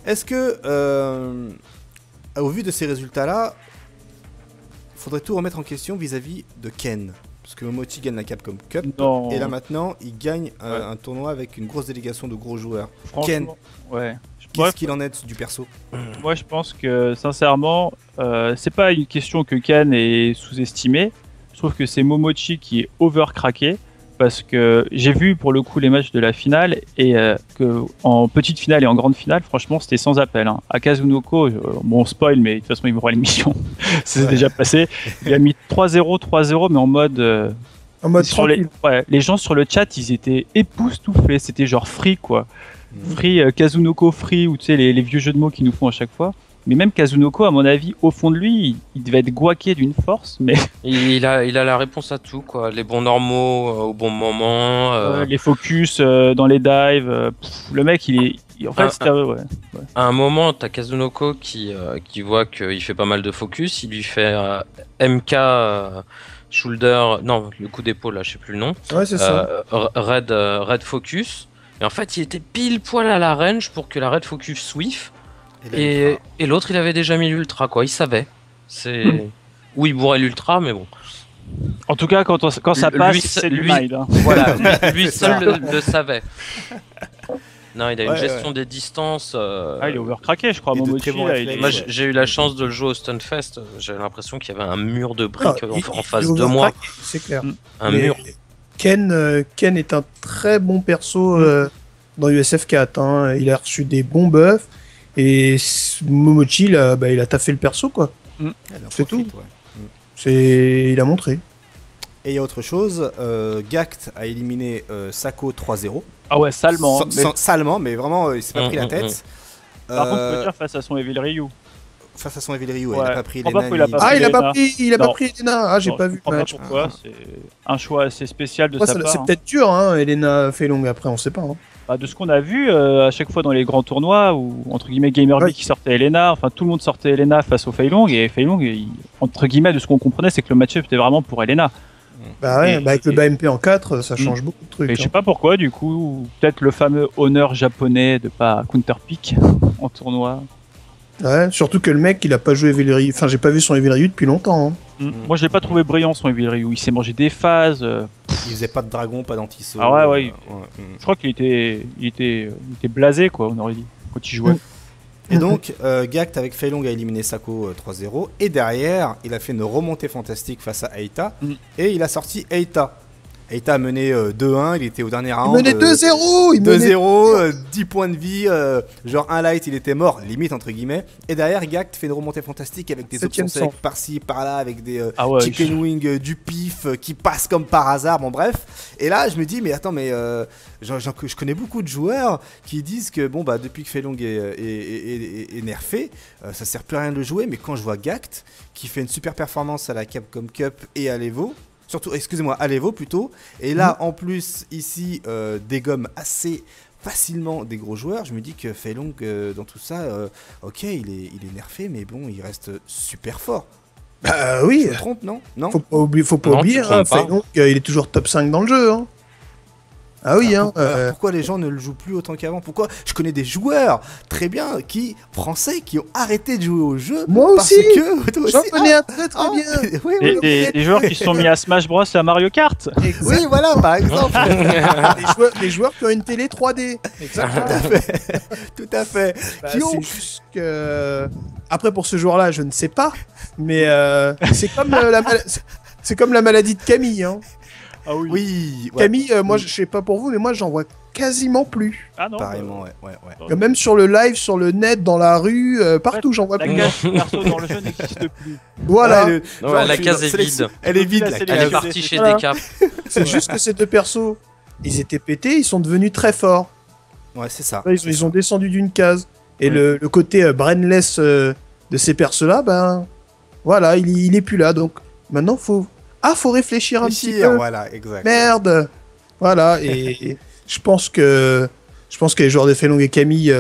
Est-ce que, au vu de ces résultats-là, il faudrait tout remettre en question vis-à-vis de Ken? Parce que Momochi gagne la Capcom Cup, et là maintenant, il gagne un tournoi avec une grosse délégation de gros joueurs. Ken, qu'est-ce qu'il en est du perso? Moi, je pense que, sincèrement, c'est pas une question que Ken est sous-estimé. Je trouve que c'est Momochi qui est overcraqué. Parce que j'ai vu pour le coup les matchs de la finale et que en petite finale et en grande finale, franchement, c'était sans appel. Hein. À Kazunoko, bon, spoil, mais de toute façon, il me voit l'émission. C'est déjà passé. Il a mis 3-0, 3-0, mais en mode les gens sur le chat, ils étaient époustouflés. C'était genre free, quoi. Free, Kazunoko free, ou tu sais, les vieux jeux de mots qu'ils nous font à chaque fois. Mais même Kazunoko, à mon avis, au fond de lui, il devait être guaqué d'une force, mais... Il a la réponse à tout, quoi. Les bons normaux au bon moment. Les focus dans les dives. Le mec, en fait, c'était... À un moment, t'as Kazunoko qui voit qu'il fait pas mal de focus. Il lui fait MK shoulder... Non, le coup d'épaule, là, je sais plus le nom. Ouais, c'est ça. Red focus. Et en fait, il était pile poil à la range pour que la red focus swift. Et l'autre, il avait déjà mis l'ultra, quoi. Il savait. Où il bourrait l'ultra, mais bon. En tout cas, quand ça passe, c'est du mind. Hein. Voilà, lui seul le savait. Non, il a une gestion des distances. Il est overcraqué, je crois. Momochi, moi, j'ai eu la chance de le jouer au Stunfest. J'avais l'impression qu'il y avait un mur de briques en face de moi. C'est clair. Un mur. Ken est un très bon perso dans USF 4. Hein. Il a reçu des bons buffs. Et Momochi, il a taffé le perso, quoi. C'est tout. Il a montré. Et il y a autre chose, Gact a éliminé Sako 3-0. Ah ouais, salement. Salement, mais vraiment, il s'est pas pris la tête. Par contre, je peux dire face à son Evil Ryu. Face à son Evil Ryu, il a pas pris Elena. Il a pas pris Elena. Ah, j'ai pas vu le match. Pourquoi c'est un choix assez spécial de sa part. C'est peut-être dur, hein, Elena Feilong, après, on sait pas. Hein. De ce qu'on a vu à chaque fois dans les grands tournois, où entre guillemets Gamerby qui sortait Elena, enfin tout le monde sortait Elena face au Feilong, et Feilong, entre guillemets, de ce qu'on comprenait, c'est que le match-up était vraiment pour Elena. Avec le BMP en 4, ça change beaucoup de trucs. Et je sais pas pourquoi, du coup, peut-être le fameux honneur japonais de pas counterpick en tournoi. Ouais, surtout que le mec, il a pas joué Evil Ryu. Enfin, j'ai pas vu son Evil Ryu depuis longtemps. Hein. Moi, je l'ai pas trouvé brillant son Evil Ryu. Il s'est mangé des phases. Il faisait pas de dragon, pas d'anti-saut. Ah ouais. Je crois qu'il était blasé, quoi, on aurait dit, quand il jouait. Et donc, Gact avec Feilong a éliminé Sako 3-0. Et derrière, il a fait une remontée fantastique face à Eita. Et il a sorti Eita. Eita a mené 2-1, il était au dernier round. Il menait 2-0 2-0, 10 points de vie, genre un light, il était mort, limite entre guillemets. Et derrière, Gact fait une remontée fantastique avec des options select par-ci, par-là, avec des chicken wing, du pif qui passe comme par hasard, bon bref. Et là, je me dis, mais attends, je connais beaucoup de joueurs qui disent que bon, depuis que Feilong est nerfé, ça sert plus à rien de le jouer. Mais quand je vois Gact qui fait une super performance à la Capcom Cup et à l'Evo, surtout, excusez-moi, à l'Evo plutôt. Et là, en plus, ici, dégomme assez facilement des gros joueurs. Je me dis que Feilong, dans tout ça, ok, il est nerfé, mais bon, il reste super fort. Oui. Je me trompe, non? Faut pas oublier, Feilong, il est toujours top 5 dans le jeu. Hein. Ah oui, Alors, hein. pourquoi les gens ne le jouent plus autant qu'avant? Pourquoi je connais des joueurs très bien français qui ont arrêté de jouer au jeu Moi parce aussi. que toi J'en aussi. connais un très bien. Oui, oui, Des joueurs qui se sont mis à Smash Bros et à Mario Kart. oui, voilà, par exemple. Les joueurs qui ont une télé 3D. Exactement. Tout à fait. Bah, Qui ont- c'est juste que. Après, pour ce joueur-là, je ne sais pas. Mais c'est comme, c'est comme la maladie de Camille. Hein. Ah oui. Oui, ouais, Camille, moi, je sais pas pour vous, mais moi, j'en vois quasiment plus. Ah non. pareillement, ouais. Même sur le live, sur le net, dans la rue, partout, j'en vois La plus. case perso dans le jeu n'existe plus. Voilà. Ouais, Non, la case est vide. Elle est vide, La la sélection. Elle est case. partie chez Voilà. DK. C'est juste que ces deux persos, ils étaient pétés, ils sont devenus très forts. Ouais, c'est ça. Là, ils ont descendu d'une case. Et le côté brainless de ces persos-là, ben voilà, il est plus là. Donc maintenant, faut réfléchir un petit peu. Voilà, exact. Merde. Voilà. Et je pense que les joueurs de Felong et Camille,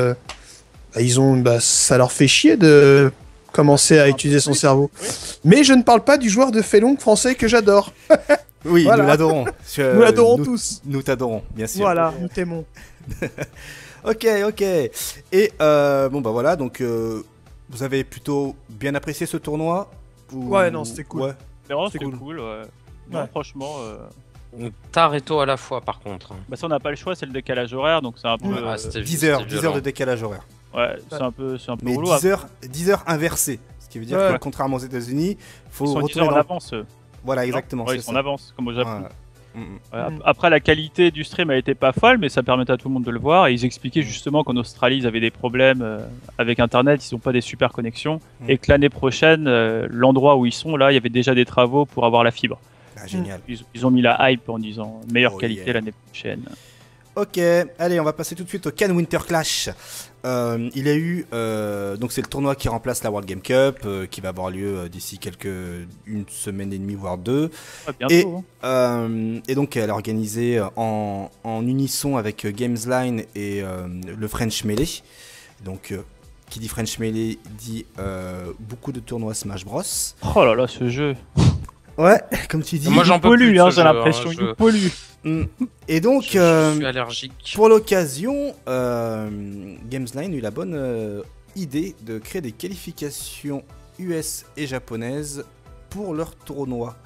ça leur fait chier de commencer à utiliser son cerveau. Mais je ne parle pas du joueur de Felong français que j'adore. Oui, Voilà. nous l'adorons. Nous l'adorons tous. Nous t'adorons, bien sûr. Voilà, nous t'aimons. Ok. Et bon bah voilà, donc vous avez plutôt bien apprécié ce tournoi Ouais, non, c'était cool. Ouais. Mais vraiment, C'est c'était cool. cool. Non, Ouais. franchement, Tard et tôt à la fois, par contre. bah ça on n'a pas le choix, c'est le décalage horaire, donc c'est un peu. Ah, c'était 10 c'était heures, 10 heures violent. de décalage horaire. Ouais, c'est un peu Mais relou. 10 heures inversées. Ce qui veut dire Ouais. que contrairement aux États-Unis, faut Ils sont 10 retourner heures en dans... avance. Voilà, exactement. Ouais, c'est ils sont en ça. avance, comme au Japon. Ouais. Ouais, Après, la qualité du stream a été pas folle, mais ça permettait à tout le monde de le voir. Et ils expliquaient justement qu'en Australie, ils avaient des problèmes avec Internet, ils n'ont pas des super connexions. Mm. Et que l'année prochaine, l'endroit où ils sont, là, il y avait déjà des travaux pour avoir la fibre. Ah, génial. Ils ont mis la hype en disant meilleure Oh, qualité yeah. l'année prochaine. Ok, allez, on va passer tout de suite au Cannes Winter Clash. Il y a eu, donc c'est le tournoi qui remplace la World Game Cup, qui va avoir lieu d'ici une semaine et demie, voire deux. Ah, bientôt, hein. Et donc elle est organisée en unisson avec Gamesline et le French Melee. Donc qui dit French Melee dit beaucoup de tournois Smash Bros. Oh là là, ce jeu. Ouais, comme tu dis. Moi, j'en Il peux pollue, plus de hein, ce j'ai jeu, l'impression. hein, Il pollue. Mm. Et donc, Je suis allergique. pour l'occasion, Gamesline a eu la bonne idée de créer des qualifications US et japonaises pour leur tournoi.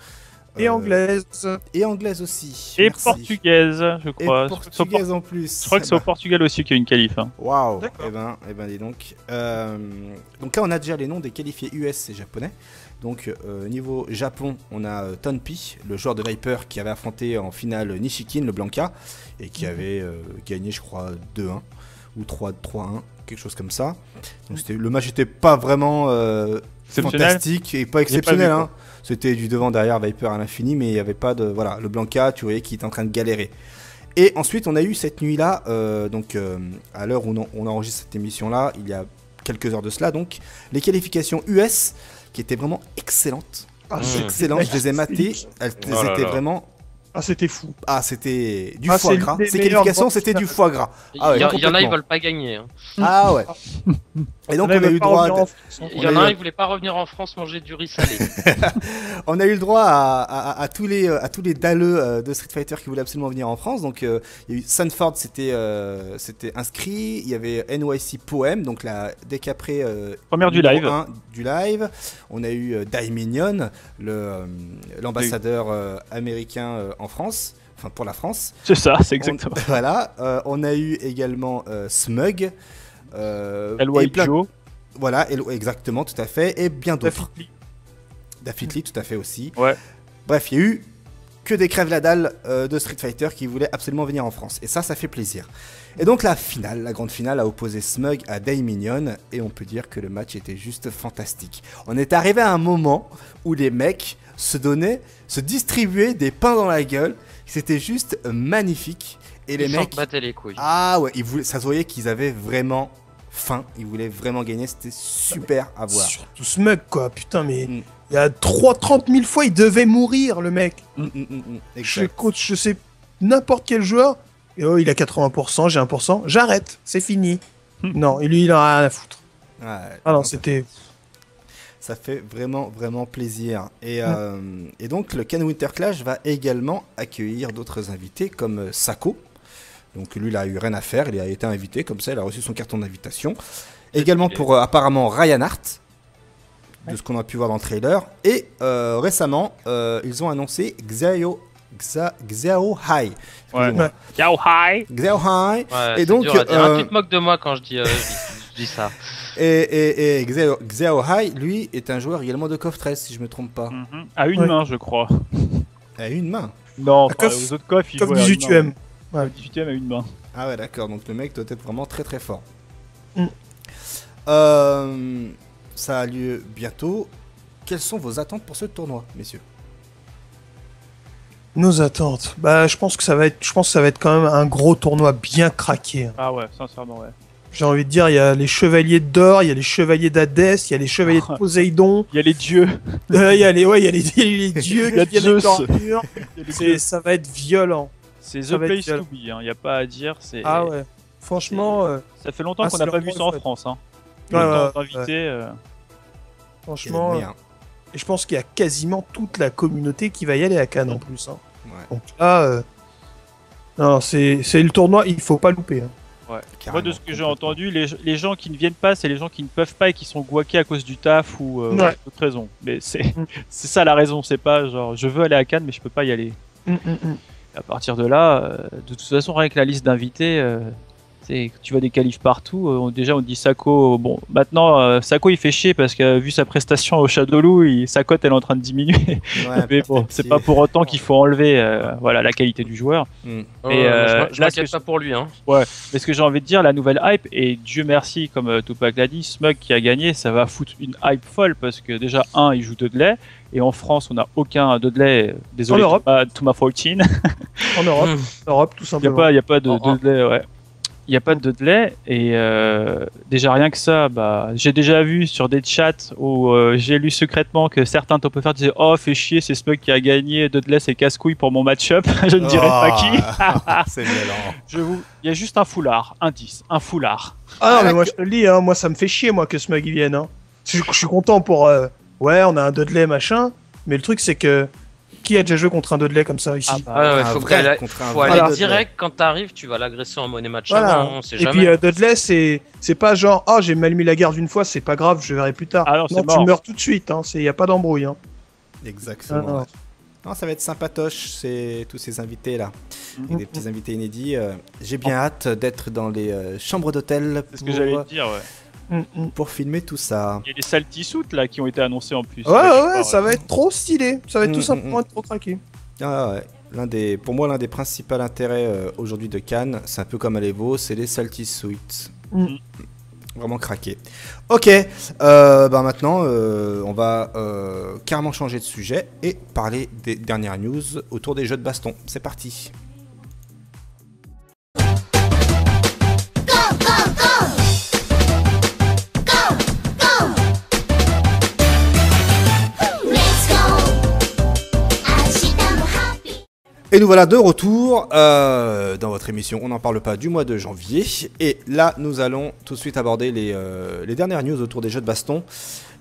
Et anglaise. Et anglaise aussi. Et Merci. portugaise, je Et crois. portugaise en plus. Je crois que c'est au Portugal aussi qu'il y a une qualif. Hein. Waouh. D'accord. Eh ben, dis donc. Donc là, on a déjà les noms des qualifiés US et japonais. Donc niveau Japon, on a Tonpi, le joueur de Viper qui avait affronté en finale Nishikin, le Blanca, et qui avait gagné, je crois, 2-1 ou 3-1, quelque chose comme ça. Donc le match n'était pas vraiment fantastique et pas exceptionnel. vu, Hein. C'était du devant derrière Viper à l'infini, mais il n'y avait pas de... Voilà, le Blanca, tu voyais qu'il était en train de galérer. Et ensuite, on a eu cette nuit-là, à l'heure où on enregistre cette émission-là, il y a quelques heures de cela, donc, les qualifications US, qui étaient vraiment excellentes. Ah, Excellentes, je les ai matées, elles Oh là étaient là. vraiment... Ah, c'était fou. Ah, c'était du Ah, foie c'est gras. l'une des Ces meilleures qualifications, bandes c'était du foie gras. Il Ah ouais, y, en a, ils complètement. veulent pas gagner. Hein. Ah ouais. Et donc, on a eu droit... Il y en a un, il voulait pas revenir en France manger du riz salé. On a eu le droit à tous les dalleux de Street Fighter qui voulaient absolument venir en France. Donc, il y a eu Sanford, c'était inscrit. Il y avait NYC Poem, donc la deck après Première du numéro live. 1 du live. On a eu Daiminion, l'ambassadeur américain en France, enfin pour la France. C'est ça, c'est exactement. Voilà. On a eu également Smug. LY et plein- Joe. Voilà, exactement, tout à fait, et bien d'autres. Daffy tout à fait aussi. Ouais. Bref, il y a eu que des crèves la dalle de Street Fighter qui voulaient absolument venir en France. Et ça fait plaisir. Et donc la grande finale a opposé Smug à Daiminion. Et on peut dire que le match était juste fantastique. On est arrivé à un moment où les mecs se distribuaient des pains dans la gueule. C'était juste magnifique. Et les Ils s'en mecs... battaient les couilles. Ah ouais, ça se voyait qu'ils avaient vraiment faim. Ils voulaient vraiment gagner. C'était super à voir. Surtout Smug, quoi. Putain, mais Mm. il y a 30 000 fois, il devait mourir, le mec. Je Exact. coach, je sais, n'importe quel joueur. Et oh, il a 80%, j'ai 1%. J'arrête, c'est fini. Non, et lui, il en a rien à foutre. Ouais, Ah non, non, c'était... Ça fait vraiment, vraiment plaisir. Et donc, le Cannes Winter Clash va également accueillir d'autres invités comme Sako, Donc lui, il a eu rien à faire, il a été invité, comme ça, il a reçu son carton d'invitation. Également pour apparemment Ryan Hart, de ce qu'on a pu voir dans le trailer. Et récemment, ils ont annoncé Xiao Hai. Ouais. Xiao Hai. Xiao Hai. Ouais, Et donc, dur à dire. Tu te moques de moi quand je dis ça. Et Xiao Hai, lui, est un joueur également de KOF 13, si je me trompe pas. À une main, je crois. À une main. Non, aux autres KOF, il KOF jouait 18ème. Ouais. 18ème à une main. Ah ouais, d'accord, donc le mec doit être vraiment très très fort. Ça a lieu bientôt. Quelles sont vos attentes pour ce tournoi, messieurs? Nos attentes. Bah, je pense que ça va être quand même un gros tournoi bien craqué. Ah ouais, sincèrement, ouais. J'ai envie de dire, il y a les chevaliers d'or, il y a les chevaliers d'Hadès, il y a les chevaliers de Poséidon. Il y a les dieux. Il y a les dieux qui viennent avec l'armure. Ça va être violent. C'est The Place to Be, il n'y a pas à dire. Ah ouais. Franchement. Ça fait longtemps qu'on n'a pas vu ça en France. Hein. Franchement. Et je pense qu'il y a quasiment toute la communauté qui va y aller à Cannes en plus. Hein. Ouais. Donc là. Non, c'est le tournoi, il faut pas louper. Hein. Ouais. Moi, de ce que j'ai entendu, les gens qui ne viennent pas, c'est les gens qui ne peuvent pas et qui sont guaqués à cause du taf ou d'autres raisons. Mais c'est ça la raison, c'est pas genre je veux aller à Cannes mais je peux pas y aller. À partir de là, de toute façon, rien que la liste d'invités, tu vois des qualifs partout. Déjà, on dit Sako. Bon, maintenant, Sako il fait chier parce que vu sa prestation au Shadowloo, sa cote elle est en train de diminuer. Ouais, mais bon, c'est pas pour autant qu'il faut enlever la qualité du joueur. Mais je m'inquiète pas pour lui. Hein. Ouais, mais ce que j'ai envie de dire, la nouvelle hype, et Dieu merci, comme Tupac l'a dit, Smug qui a gagné, ça va foutre une hype folle parce que déjà, il joue Dudley. Et en France, on n'a aucun Dudley. Désolé, en Europe. To ma 14. En Europe, tout simplement. Il n'y a pas de Dudley, ouais. Il n'y a pas de Dudley et déjà rien que ça, j'ai déjà vu sur des chats où j'ai lu secrètement que certains topofers disaient oh fais chier c'est Smug qui a gagné, Dudley c'est casse-couille pour mon match-up, je ne dirai pas qui. C'est violent. Il y a juste un foulard, un foulard. Ah non mais moi je te le dis, hein, moi ça me fait chier moi que Smug y vienne. Hein. Je suis content pour ouais on a un Dudley machin, mais le truc c'est que qui a déjà joué contre un Dudley comme ça ici? Faut aller direct quand t'arrives, tu vas l'agresser en money match. Voilà. Et puis Dudley, c'est pas genre oh j'ai mal mis la garde une fois, c'est pas grave, je verrai plus tard. Non, tu meurs tout de suite, hein. Y a pas d'embrouille. Hein. Exactement. Ouais. Non, ça va être sympatoche, tous ces invités là, et des petits invités inédits. J'ai bien hâte d'être dans les chambres d'hôtel. C'est ce que j'allais te dire, ouais. Pour filmer tout ça. Il y a des salty-suits là qui ont été annoncés en plus. Ouais, ça va être trop stylé. Ça va être tout simplement être trop craqué. Ah ouais. Pour moi, l'un des principaux intérêts aujourd'hui de Cannes, c'est un peu comme à l'Evo, c'est les salty-suits. Vraiment craqué. Ok, maintenant, on va carrément changer de sujet et parler des dernières news autour des jeux de baston. C'est parti. Et nous voilà de retour dans votre émission On n'en parle pas du mois de janvier. Et là, nous allons tout de suite aborder les dernières news autour des jeux de baston.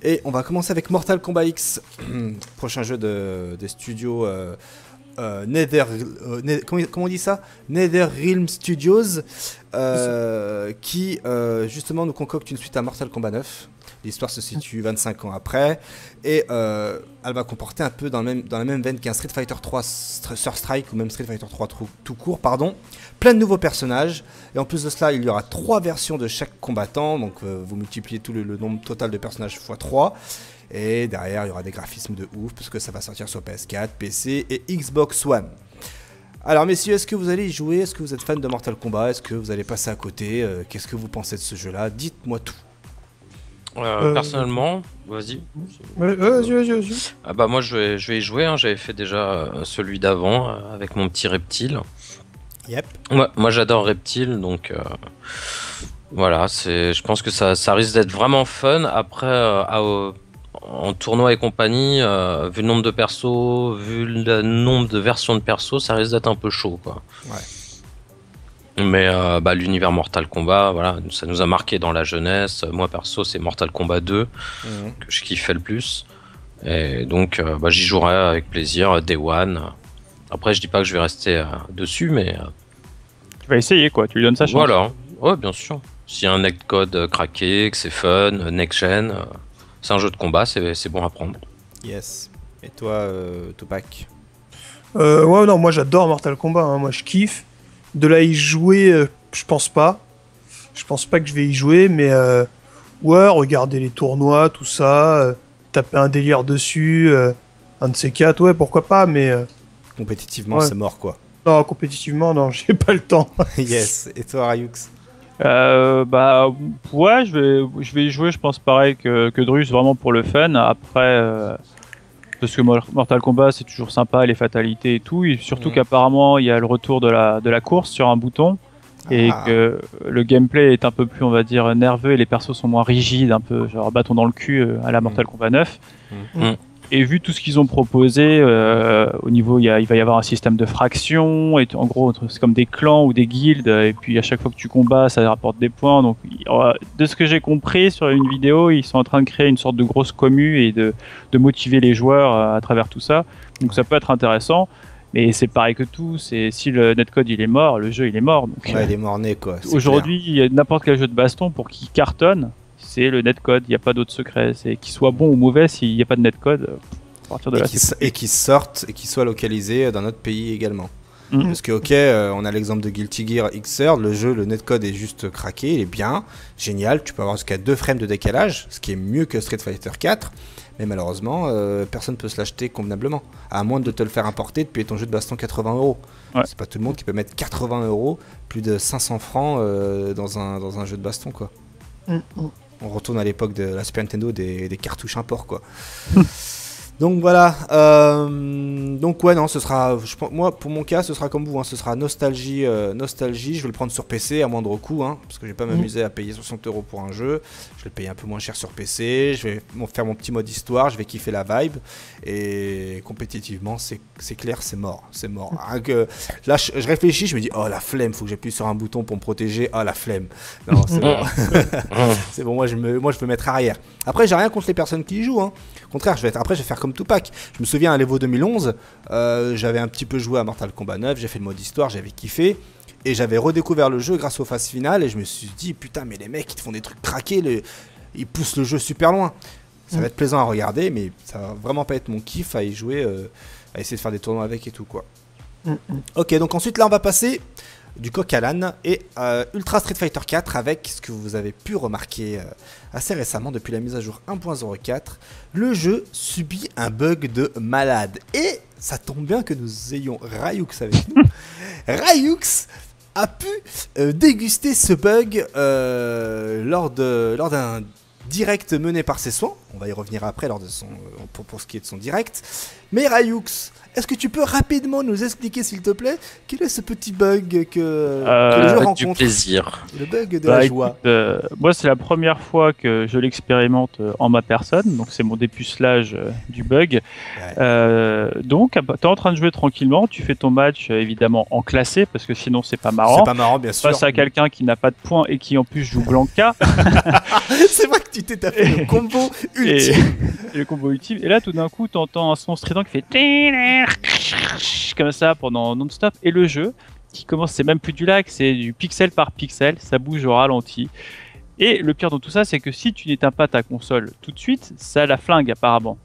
Et on va commencer avec Mortal Kombat X, prochain jeu des studios comment on dit ça, NetherRealm Studios, qui justement nous concocte une suite à Mortal Kombat 9. L'histoire se situe 25 ans après et elle va comporter un peu dans la même veine qu'un Street Fighter 3 Sur Strike ou même Street Fighter 3 tout court, plein de nouveaux personnages et en plus de cela il y aura 3 versions de chaque combattant, donc vous multipliez tout le nombre total de personnages x 3 et derrière il y aura des graphismes de ouf parce que ça va sortir sur PS4, PC et Xbox One. Alors messieurs, est-ce que vous allez y jouer? Est-ce que vous êtes fan de Mortal Kombat? Est-ce que vous allez passer à côté? Qu'est-ce que vous pensez de ce jeu là? Dites-moi tout. Personnellement, vas-y. Vas-y. Moi je vais y jouer, hein. J'avais fait déjà celui d'avant avec mon petit reptile. Yep. Moi j'adore reptile, donc voilà, je pense que ça risque d'être vraiment fun. Après, en tournoi et compagnie, vu le nombre de persos, vu le nombre de versions de persos, ça risque d'être un peu chaud, quoi. Ouais. Mais l'univers Mortal Kombat, voilà, ça nous a marqué dans la jeunesse. Moi perso, c'est Mortal Kombat 2 que je kiffais le plus. Et donc, j'y jouerai avec plaisir, Day One. Après, je dis pas que je vais rester dessus, mais Tu vas essayer quoi, tu lui donnes sa chance. Voilà, ouais, bien sûr. S'il y a un netcode craqué, que c'est fun, next-gen, c'est un jeu de combat, c'est bon à prendre. Yes. Et toi, Tupac? Ouais, non, moi j'adore Mortal Kombat, hein. Moi je kiffe. De là y jouer, je pense pas. Je pense pas que je vais y jouer, mais ouais, regarder les tournois, tout ça, taper un délire dessus, un de ces quatre, ouais, pourquoi pas, mais Compétitivement, ouais. c'est mort, quoi. Non, compétitivement, non, j'ai pas le temps. Yes. Et toi, Rayux? Bah ouais, je vais y jouer, je pense pareil que Drus, vraiment pour le fun. Après, parce que Mortal Kombat c'est toujours sympa, les fatalités et tout, et surtout qu'apparemment il y a le retour de la course sur un bouton. Et que le gameplay est un peu plus, on va dire, nerveux et les persos sont moins rigides, un peu genre bâton dans le cul à la Mortal Kombat 9. Et vu tout ce qu'ils ont proposé, au niveau, il va y avoir un système de fractions, et en gros, c'est comme des clans ou des guildes, et puis à chaque fois que tu combats, ça rapporte des points. Donc, de ce que j'ai compris sur une vidéo, ils sont en train de créer une sorte de grosse commu et de motiver les joueurs à travers tout ça. Donc, ça peut être intéressant. Mais c'est pareil que tout, si le netcode il est mort, le jeu il est mort. Donc, ouais, il est mort-né, quoi. Aujourd'hui, n'importe quel jeu de baston, pour qu'il cartonne, c'est le netcode, il n'y a pas d'autre secret. C'est qu'il soit bon ou mauvais, s'il n'y a pas de netcode, à partir de là, et qu'il sorte et qu'il soit localisé dans notre pays également. Parce que, ok, on a l'exemple de Guilty Gear Xrd, le jeu, le netcode est juste craqué, il est bien, génial, tu peux avoir jusqu'à 2 frames de décalage, ce qui est mieux que Street Fighter 4, mais malheureusement, personne ne peut se l'acheter convenablement, à moins de te le faire importer, de payer ton jeu de baston 80€. Ouais. C'est pas tout le monde qui peut mettre 80€, plus de 500 francs dans un jeu de baston, quoi. On retourne à l'époque de la Super Nintendo des cartouches import, quoi. Donc voilà, donc ouais, non, ce sera, moi pour mon cas ce sera comme vous, hein, ce sera nostalgie, je vais le prendre sur PC à moindre coût, hein, parce que je vais pas m'amuser à payer 60€ pour un jeu, je vais le payer un peu moins cher sur PC, je vais faire mon petit mode histoire, je vais kiffer la vibe, et compétitivement c'est clair, c'est mort. Là je réfléchis, je me dis, oh la flemme, faut que j'appuie sur un bouton pour me protéger, oh la flemme, non c'est bon, c'est bon, moi je veux mettre arrière. Après j'ai rien contre les personnes qui y jouent, hein. Au contraire, je vais faire comme Tupac. Je me souviens à l'Evo 2011, j'avais un petit peu joué à Mortal Kombat 9, j'ai fait le mode histoire, j'avais kiffé. Et j'avais redécouvert le jeu grâce aux phases finales. Et je me suis dit, putain, mais les mecs, ils te font des trucs craqués, ils poussent le jeu super loin. Ça va être plaisant à regarder, mais ça va vraiment pas être mon kiff à y jouer, à essayer de faire des tournois avec et tout, quoi. Ok, donc ensuite, là, on va passer du coq à l'âne et Ultra Street Fighter 4 avec ce que vous avez pu remarquer assez récemment depuis la mise à jour 1.04. Le jeu subit un bug de malade et ça tombe bien que nous ayons Rayux avec nous. Rayux a pu déguster ce bug lors d'un direct mené par ses soins. On va y revenir après pour ce qui est de son direct. Mais Rayux, est-ce que tu peux rapidement nous expliquer, s'il te plaît, quel est ce petit bug que le jeu rencontre? Du plaisir. Le bug de la joie. Moi, c'est la première fois que je l'expérimente en ma personne, donc c'est mon dépucelage du bug. Ouais. Donc, tu es en train de jouer tranquillement, tu fais ton match évidemment en classé, parce que sinon c'est pas marrant. C'est pas marrant, bien sûr. Face à quelqu'un qui n'a pas de points et qui en plus joue Blanca. C'est vrai que tu t'es tapé le combo ultime. Et le combo ultime. Et là, tout d'un coup, tu entends un son strident qui fait comme ça pendant non-stop, et le jeu qui commence, c'est même plus du lag, c'est du pixel par pixel, ça bouge au ralenti. Et le pire dans tout ça, c'est que si tu n'éteins pas ta console tout de suite, ça la flingue apparemment.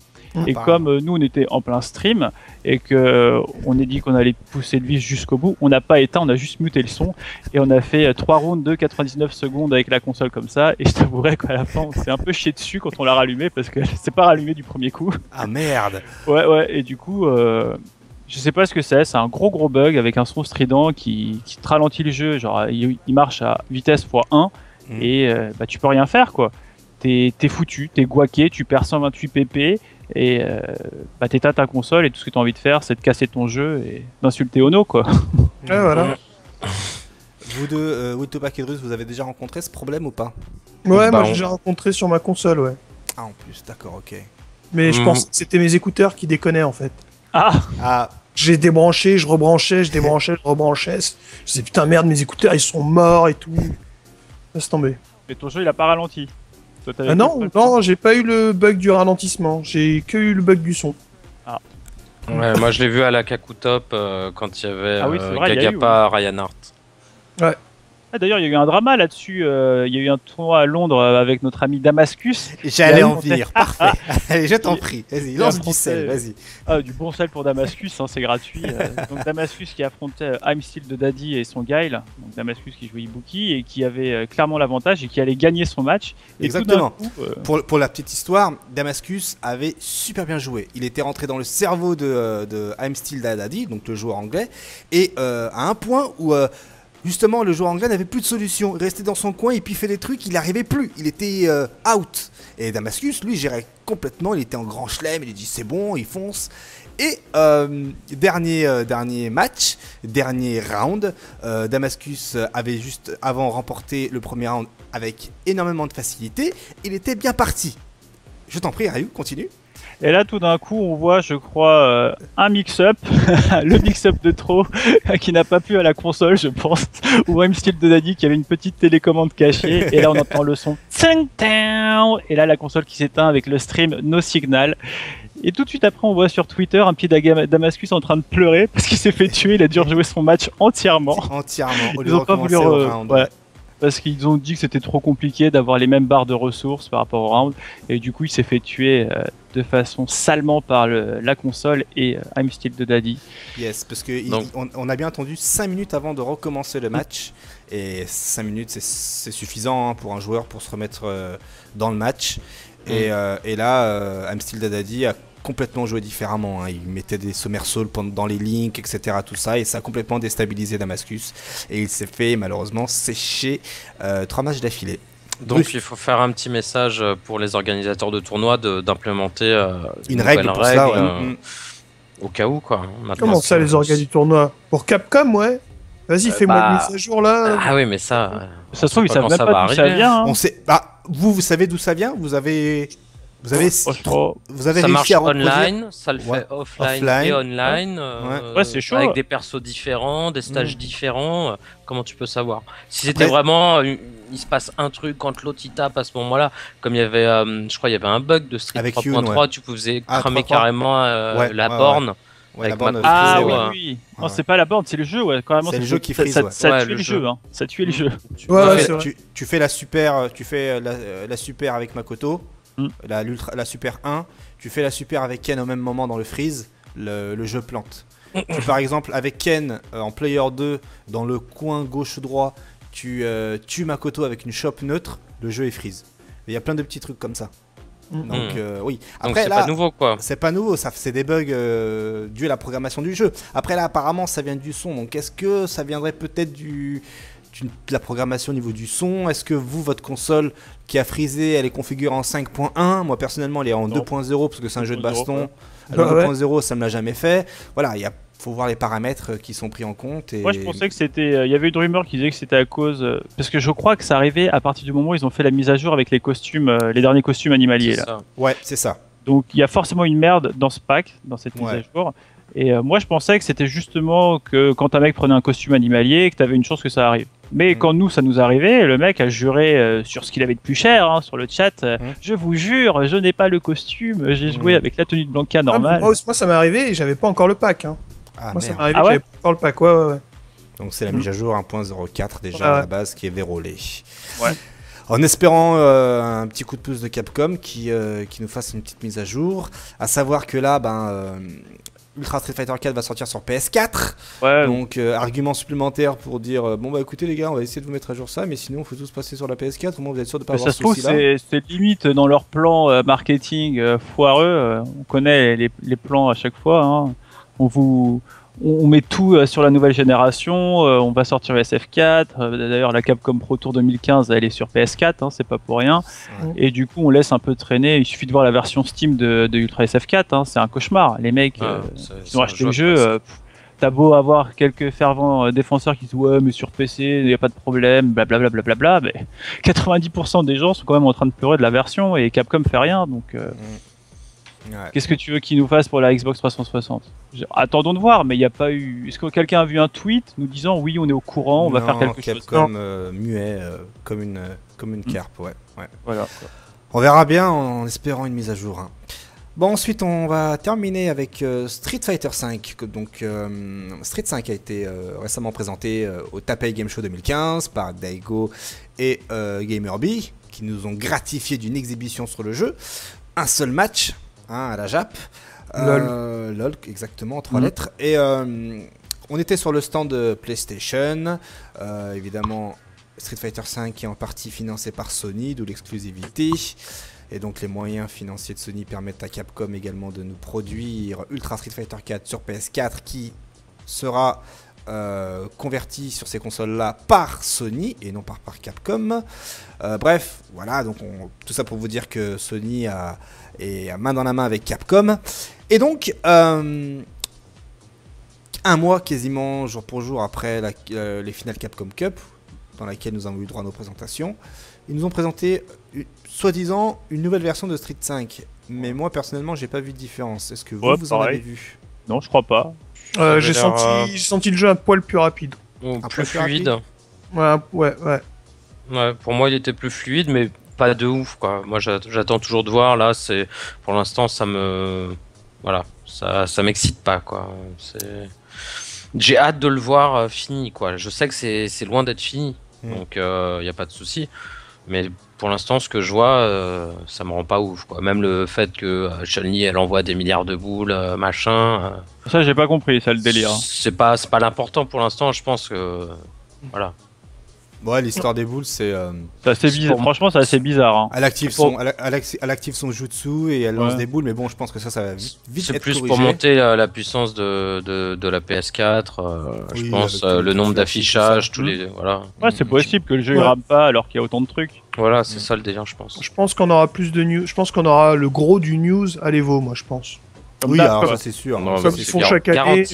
Et comme nous on était en plein stream et que on a dit qu'on allait pousser le vis jusqu'au bout, on n'a pas éteint, on a juste muté le son et on a fait 3 rounds de 99 secondes avec la console comme ça. Et je t'avouerais qu'à la fin on s'est un peu chié dessus quand on l'a rallumé parce qu'elle s'est pas rallumée du premier coup. Ah merde. Ouais, et du coup je sais pas ce que c'est un gros bug avec un son strident qui te ralentit le jeu, genre il marche à vitesse x1 et tu peux rien faire quoi. T'es foutu, t'es guaqué, tu perds 128 pp et t'éteins ta console et tout ce que t'as envie de faire c'est de casser ton jeu et d'insulter Ono quoi. Ouais, voilà. Vous deux, Tupac et Drus, vous avez déjà rencontré ce problème ou pas? Ouais, moi j'ai déjà rencontré sur ma console, ouais. Ah en plus, d'accord, ok. Mais je pense que c'était mes écouteurs qui déconnaient en fait. Ah. J'ai débranché, je rebranchais, je débranchais, je rebranchais. Je disais putain merde, mes écouteurs ils sont morts et tout. Laisse tomber. Mais ton jeu il a pas ralenti. Non, j'ai pas eu le bug du ralentissement, j'ai que eu le bug du son. Ah. Ouais, moi je l'ai vu à la Kakutop quand il y avait Gagapa, Ryan Hart. Ouais. Ah, d'ailleurs, il y a eu un drama là-dessus. Il y a eu un tournoi à Londres avec notre ami Damascus. J'allais en venir, parfait. Allez, je t'en prie. Vas-y, lance du sel, vas-y. Ah, du bon sel pour Damascus, hein, c'est gratuit. Donc Damascus qui affrontait I'm Still the Daddy et son Guile. Donc Damascus qui jouait Ibuki et qui avait clairement l'avantage et qui allait gagner son match. Et exactement. Tout coup, pour la petite histoire, Damascus avait super bien joué. Il était rentré dans le cerveau de I'm Still the Daddy, donc le joueur anglais, et à un point où... justement, le joueur anglais n'avait plus de solution. Il restait dans son coin et puis il fait des trucs, il n'arrivait plus. Il était out. Et Damascus, lui, gérait complètement. Il était en grand chelem. Il a dit c'est bon, il fonce. Et dernier match, dernier round. Damascus avait juste avant remporté le premier round avec énormément de facilité. Il était bien parti. Je t'en prie, Ryu, continue. Et là, tout d'un coup, on voit, je crois, un mix-up, le mix-up de trop, qui n'a pas pu à la console, je pense, ou I'm Still the Daddy qui avait une petite télécommande cachée, et là, on entend le son, et là, la console qui s'éteint avec le stream No Signal. Et tout de suite après, on voit sur Twitter un petit Damascus en train de pleurer, parce qu'il s'est fait tuer, il a dû rejouer son match entièrement. Ils n'ont pas voulu parce qu'ils ont dit que c'était trop compliqué d'avoir les mêmes barres de ressources par rapport au round, et du coup il s'est fait tuer de façon salement par la console et I'm Still the Daddy. Yes, parce qu'on a bien attendu 5 minutes avant de recommencer le match, et 5 minutes c'est suffisant pour un joueur pour se remettre dans le match, et là I'm Still the Daddy a complètement joué différemment, hein. Il mettait des somersaults dans les links, etc. Tout ça, et ça a complètement déstabilisé Damascus. Et il s'est fait malheureusement sécher 3 matchs d'affilée. Donc il faut faire un petit message pour les organisateurs de tournois d'implémenter une règle pour ça, au cas où quoi. Maintenant, comment ça, les orgas du tournoi? Pour Capcom, ouais. Vas-y, fais-moi une mise à jour là. Ah oui, mais ça se trouve, ils savent même pas d'où ça vient. On sait. Vous savez d'où ça vient? Vous avez ça réussi marche à online, ça le fait offline et online, c'est chaud. Avec des persos différents, des stages différents. Comment tu peux savoir? Si c'était vraiment, il se passe un truc quand l'autre il tape à ce moment-là, comme il y avait, je crois, il y avait un bug de Street 3.3, tu pouvais cramer carrément la borne. Ouais, oui. Non, c'est pas la borne, c'est le jeu, carrément. C'est le jeu qui frise. Ça tue le jeu, hein. Ça tue le jeu. Tu fais la super, la super avec Makoto. La super 1, tu fais la super avec Ken au même moment dans le freeze, le jeu plante. Par exemple, avec Ken en player 2, dans le coin gauche-droit, tu tues Makoto avec une chope neutre, le jeu est freeze. Il y a plein de petits trucs comme ça. Donc oui. Après, c'est pas nouveau quoi. C'est pas nouveau, c'est des bugs dus à la programmation du jeu. Après là, apparemment, ça vient du son. Donc est-ce que ça viendrait peut-être de la programmation au niveau du son? Est-ce que votre console qui a freezé, elle est configurée en 5.1? Moi personnellement, elle est en 2.0 parce que c'est un jeu de baston. Alors 2.0, ça me l'a jamais fait. Voilà, faut voir les paramètres qui sont pris en compte. Moi, je pensais que c'était. Il y avait une rumeur qui disait que c'était à cause. Parce que je crois que ça arrivait à partir du moment où ils ont fait la mise à jour avec les costumes, les derniers costumes animaliers. Là. Ouais, c'est ça. Donc il y a forcément une merde dans ce pack, dans cette mise à jour. Et moi, je pensais que c'était justement que quand un mec prenait un costume animalier, que tu avais une chance que ça arrive. Mais quand ça nous arrivait, le mec a juré sur ce qu'il avait de plus cher, sur le chat. Je vous jure, je n'ai pas le costume, j'ai joué avec la tenue de Blanca normale. Moi, ça m'est arrivé et j'avais pas encore le pack. Moi, ça m'est arrivé, j'avais pas encore le pack. Ouais. Donc c'est la mise à jour 1.04 déjà à la base qui est vérolée. Ouais. En espérant un petit coup de pouce de Capcom qui nous fasse une petite mise à jour. À savoir que là, Ultra Street Fighter 4 va sortir sur PS4. Ouais. Donc argument supplémentaire pour dire bon bah écoutez les gars, on va essayer de vous mettre à jour ça, mais sinon il faut tous passer sur la PS4, au moins vous êtes sûr de pas avoir ce souci là. C'est limite dans leur plan marketing foireux. On connaît les plans à chaque fois. On met tout sur la nouvelle génération, on va sortir SF4, d'ailleurs la Capcom Pro Tour 2015 elle est sur PS4, c'est pas pour rien, et du coup on laisse un peu traîner, il suffit de voir la version Steam de Ultra SF4, c'est un cauchemar, les mecs qui ont acheté le jeu, t'as beau avoir quelques fervents défenseurs qui disent ouais mais sur PC il n'y a pas de problème, blablabla, mais 90% des gens sont quand même en train de pleurer de la version et Capcom fait rien, donc... Qu'est-ce que tu veux qu'ils nous fassent pour la Xbox 360? Attendons de voir, mais il n'y a pas eu... Est-ce que quelqu'un a vu un tweet nous disant oui, on est au courant, on va faire quelque chose? Capcom muet, comme une carpe, ouais. Voilà. On verra bien en espérant une mise à jour. Bon, ensuite, on va terminer avec Street Fighter V. Donc, Street 5 a été récemment présenté au Taipei Game Show 2015 par Daigo et Gamerby, qui nous ont gratifié d'une exhibition sur le jeu. Un seul match, à la Jap. LOL, exactement, en 3 lettres. Et on était sur le stand de PlayStation. Évidemment, Street Fighter V est en partie financé par Sony, d'où l'exclusivité. Et donc les moyens financiers de Sony permettent à Capcom également de nous produire Ultra Street Fighter 4 sur PS4 qui sera converti sur ces consoles-là par Sony et non par Capcom. Bref, voilà, donc tout ça pour vous dire que Sony est main dans la main avec Capcom. Et donc, un mois quasiment jour pour jour après les finales Capcom Cup, dans laquelle nous avons eu droit à nos présentations, ils nous ont présenté soi-disant une nouvelle version de Street 5. Mais moi personnellement, j'ai pas vu de différence. Est-ce que vous en avez vu? Non, je crois pas. J'ai senti le jeu un poil plus rapide. Plus fluide. Ouais. Ouais, pour moi, il était plus fluide, mais pas de ouf, quoi. Moi, j'attends toujours de voir. Là, pour l'instant, ça m'excite pas, quoi. J'ai hâte de le voir fini, quoi. Je sais que c'est loin d'être fini, donc il y a pas de souci. Mais pour l'instant, ce que je vois, ça me rend pas ouf, quoi. Même le fait que Chun-Li, elle envoie des milliards de boules, machin. Ça, j'ai pas compris, ça, le délire. C'est pas l'important pour l'instant. Je pense que voilà. Ouais, l'histoire des boules, c'est assez bizarre. Franchement, c'est assez bizarre. Hein. Elle active son jutsu et elle lance des boules, mais bon, je pense que ça va vite c'est être plus corrigé. pour monter la puissance de la PS4. Je pense le nombre d'affichages, tous les voilà. Ouais, c'est possible que le jeu rame pas alors qu'il y a autant de trucs. Voilà, c'est ça le délire, je pense. Je pense qu'on aura plus de news. Je pense qu'on aura le gros du news à l'Evo, moi, je pense. Oui, alors ça c'est sûr. Comme ils font chaque année.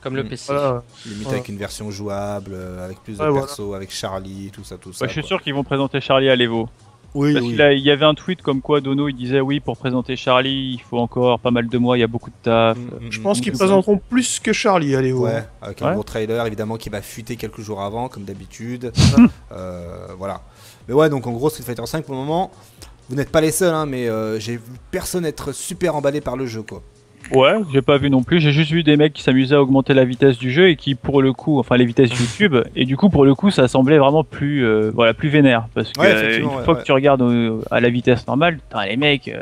Comme le PC. Voilà. Limite avec une version jouable, avec plus de persos, avec Charlie, tout ça. Je suis sûr qu'ils vont présenter Charlie à l'Evo. Oui. Il y avait un tweet comme quoi Dono il disait oui, pour présenter Charlie, il faut encore pas mal de mois, il y a beaucoup de taf. Je pense qu'ils présenteront plus que Charlie à l'Evo. Ouais, avec un gros trailer évidemment qui va fuiter quelques jours avant, comme d'habitude. Voilà. Mais ouais, donc en gros, Street Fighter 5 pour le moment, vous n'êtes pas les seuls, hein, mais j'ai vu personne être super emballé par le jeu, quoi. Ouais, j'ai pas vu non plus, j'ai juste vu des mecs qui s'amusaient à augmenter la vitesse du jeu et qui pour le coup, enfin les vitesses YouTube, et du coup pour le coup ça semblait vraiment plus vénère, parce que une fois que tu regardes à la vitesse normale, les mecs,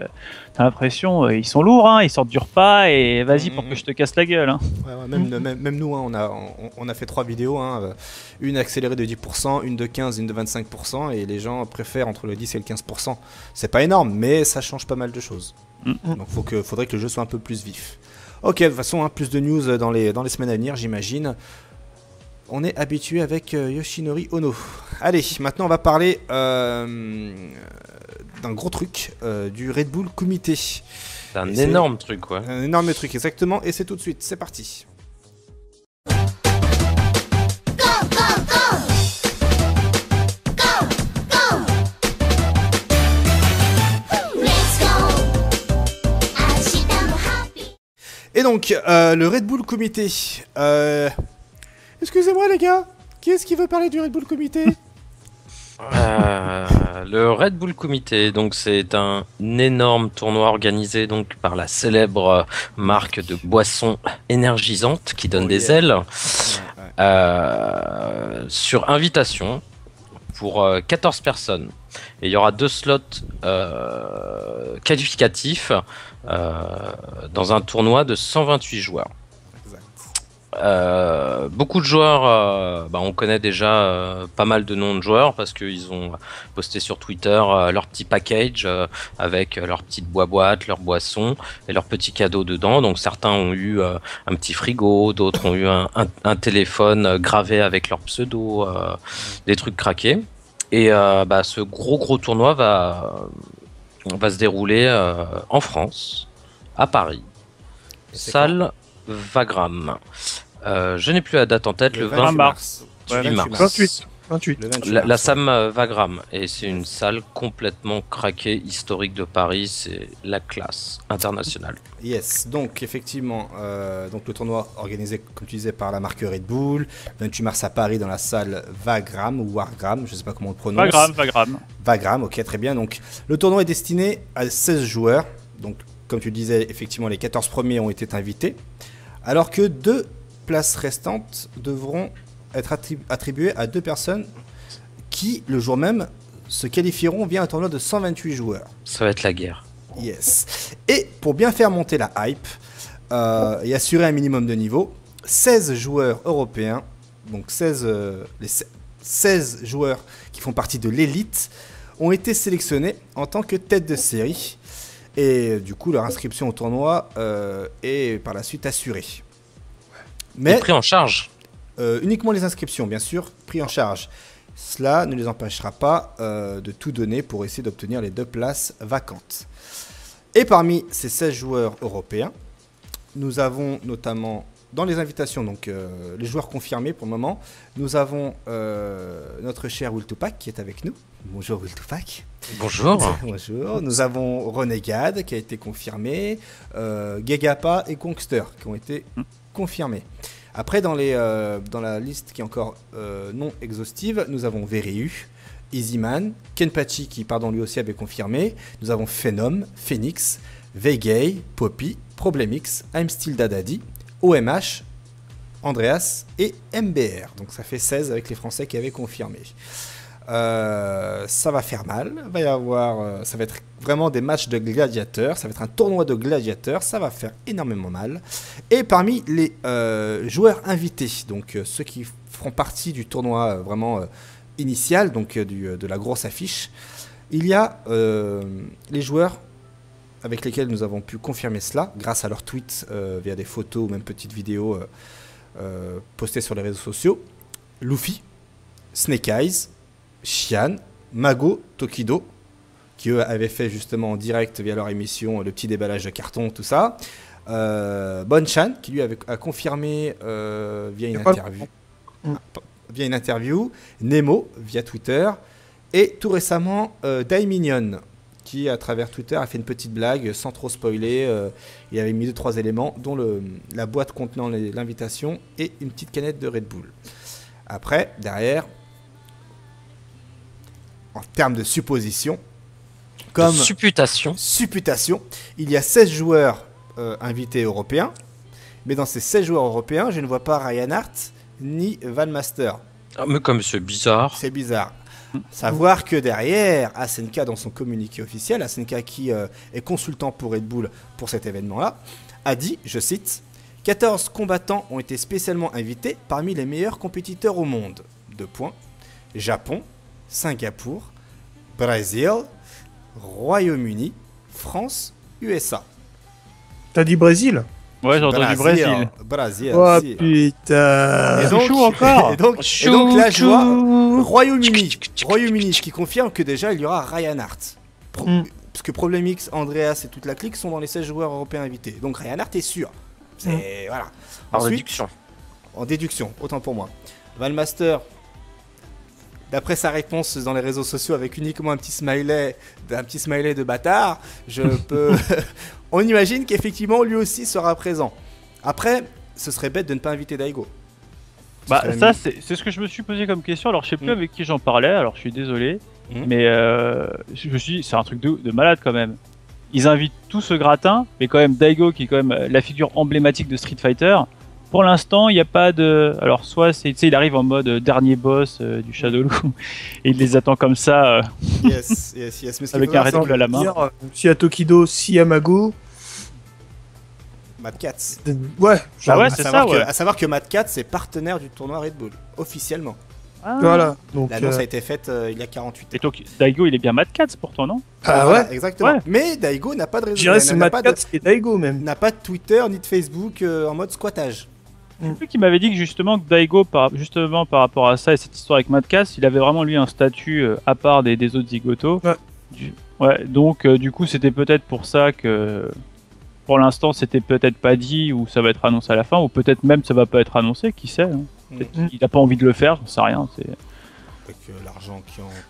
t'as l'impression ils sont lourds, hein, ils sortent du repas et vas-y pour que je te casse la gueule. Hein. Même nous, hein, on a fait 3 vidéos, hein, une accélérée de 10%, une de 15%, une de 25%, et les gens préfèrent entre le 10 et le 15%. C'est pas énorme, mais ça change pas mal de choses. Donc faudrait que le jeu soit un peu plus vif. Ok, de toute façon, hein, plus de news dans les semaines à venir, j'imagine. On est habitué avec Yoshinori Ono. Allez, maintenant on va parler d'un gros truc, du Red Bull Kumite. C'est un énorme truc, ouais. Un énorme truc, exactement, et c'est tout de suite, c'est parti. Et donc, le Red Bull Kumite. Excusez-moi les gars, qui est-ce qui veut parler du Red Bull Kumite? Le Red Bull Kumite, donc c'est un énorme tournoi organisé donc par la célèbre marque de boissons énergisantes qui donne des ailes, sur invitation pour 14 personnes. Et il y aura 2 slots qualificatifs dans un tournoi de 128 joueurs. Beaucoup de joueurs, on connaît déjà pas mal de noms de joueurs parce qu'ils ont posté sur Twitter leur petit package avec leur petite boîte, leur boisson et leurs petits cadeaux dedans. Donc certains ont eu un petit frigo, d'autres ont eu un téléphone gravé avec leur pseudo, des trucs craqués. Et ce gros tournoi va se dérouler en France, à Paris, salle Wagram. Je n'ai plus la date en tête, le 20 mars. 28. La salle Wagram, et c'est une salle complètement craquée, historique de Paris, c'est la classe internationale. Yes, donc effectivement, donc le tournoi organisé, comme tu disais, par la marque Red Bull, 28 mars à Paris dans la salle Wagram ou Wargram, je ne sais pas comment on le prononce. Wagram. Wagram, ok, très bien. Donc le tournoi est destiné à 16 joueurs, donc comme tu le disais, effectivement, les 14 premiers ont été invités, alors que 2 places restantes devront être attribuées à 2 personnes qui, le jour même, se qualifieront via un tournoi de 128 joueurs. Ça va être la guerre. Yes. Et pour bien faire monter la hype et assurer un minimum de niveau, 16 joueurs européens, donc 16 joueurs qui font partie de l'élite, ont été sélectionnés en tant que tête de série. Et du coup, leur inscription au tournoi est par la suite assurée. Mais pris en charge. Uniquement les inscriptions, bien sûr, pris en charge. Cela ne les empêchera pas de tout donner pour essayer d'obtenir les 2 places vacantes. Et parmi ces 16 joueurs européens, nous avons notamment dans les invitations, donc les joueurs confirmés pour le moment, nous avons notre cher Will Tupac qui est avec nous. Bonjour Will Tupac. Bonjour. Bonjour. Nous avons Renegade qui a été confirmé, Gegapa et Kongster qui ont été confirmés. Après, dans la liste qui est encore non exhaustive, nous avons Veryu, Easyman, Kenpachi qui, lui aussi avait confirmé. Nous avons Phenom, Phoenix, Vegay, Poppy, Problemix, I'm Still Daddy, OMH, Andreas et MBR. Donc ça fait 16 avec les Français qui avaient confirmé. Ça va faire mal. Ça va être vraiment des matchs de gladiateurs. Ça va être un tournoi de gladiateurs. Ça va faire énormément mal. Et parmi les joueurs invités, donc ceux qui feront partie du tournoi vraiment initial, donc de la grosse affiche, il y a les joueurs avec lesquels nous avons pu confirmer cela grâce à leurs tweets via des photos ou même petites vidéos postées sur les réseaux sociaux. Luffy, Snake Eyes, Xian, Mago, Tokido, qui eux avaient fait justement en direct via leur émission le petit déballage de carton, tout ça. Bonchan, qui lui a confirmé via une interview. Nemo, via Twitter. Et tout récemment, Daiminion, qui à travers Twitter a fait une petite blague sans trop spoiler. Il avait mis 2-3 éléments, dont la boîte contenant l'invitation et une petite canette de Red Bull. Après, derrière, en termes de supposition, comme supputation, il y a 16 joueurs invités européens, mais dans ces 16 joueurs européens, je ne vois pas Ryan Hart ni Van Master. Ah, mais comme c'est bizarre. C'est bizarre. Savoir que derrière, Asenka, dans son communiqué officiel, Asenka qui est consultant pour Red Bull pour cet événement-là, a dit, je cite, 14 combattants ont été spécialement invités parmi les meilleurs compétiteurs au monde. 2 points. Japon, Singapour, Brésil, Royaume-Uni, France, USA. T'as dit Brésil? Ouais, j'ai entendu Brésil. Brésil. Oh si. putain. Et donc, chaud encore. et donc là, je vois Royaume-Uni qui confirme que déjà il y aura Ryan Hart. Parce que Problemix, Andreas et toute la clique sont dans les 16 joueurs européens invités. Donc Ryan Hart est sûr. C'est voilà. Ensuite, en déduction, autant pour moi. Valmaster, d'après sa réponse dans les réseaux sociaux avec uniquement un petit smiley de bâtard, je peux. On imagine qu'effectivement lui aussi sera présent. Après, ce serait bête de ne pas inviter Daigo. Bah ça c'est ce que je me suis posé comme question. Alors je sais plus avec qui j'en parlais. Alors je suis désolé, mais je me suis dit c'est un truc de malade quand même. Ils invitent tout ce gratin, mais quand même Daigo qui est quand même la figure emblématique de Street Fighter. Pour l'instant, il n'y a pas de. Alors, soit il arrive en mode dernier boss du Shadowloo et il les attend comme ça. Yes. Mais avec un Red Bull à la main. Si à Tokido, si à Mago. Mad Catz. Ouais. Ah ouais, c'est ça, ouais. À savoir que Mad Catz est partenaire du tournoi Red Bull, officiellement. Ah. Voilà. L'annonce a été faite il y a 48 ans. Et donc, Daigo, il est bien Mad Catz pourtant, non? Ah ouais, exactement. Ouais. Mais Daigo n'a pas de réseau. Je dirais c'est Mad Catz et Daigo même. N'a pas de Twitter ni de Facebook en mode squattage. Celui qui m'avait dit que justement que Daigo, justement par rapport à ça et cette histoire avec Mad Catz, il avait vraiment lui un statut à part des autres zigotos. Ouais. Donc du coup c'était peut-être pour ça que pour l'instant c'était peut-être pas dit ou ça va être annoncé à la fin ou peut-être même ça va pas être annoncé, qui sait. Hein. Il a pas envie de le faire, j'en sais rien. Avec l'argent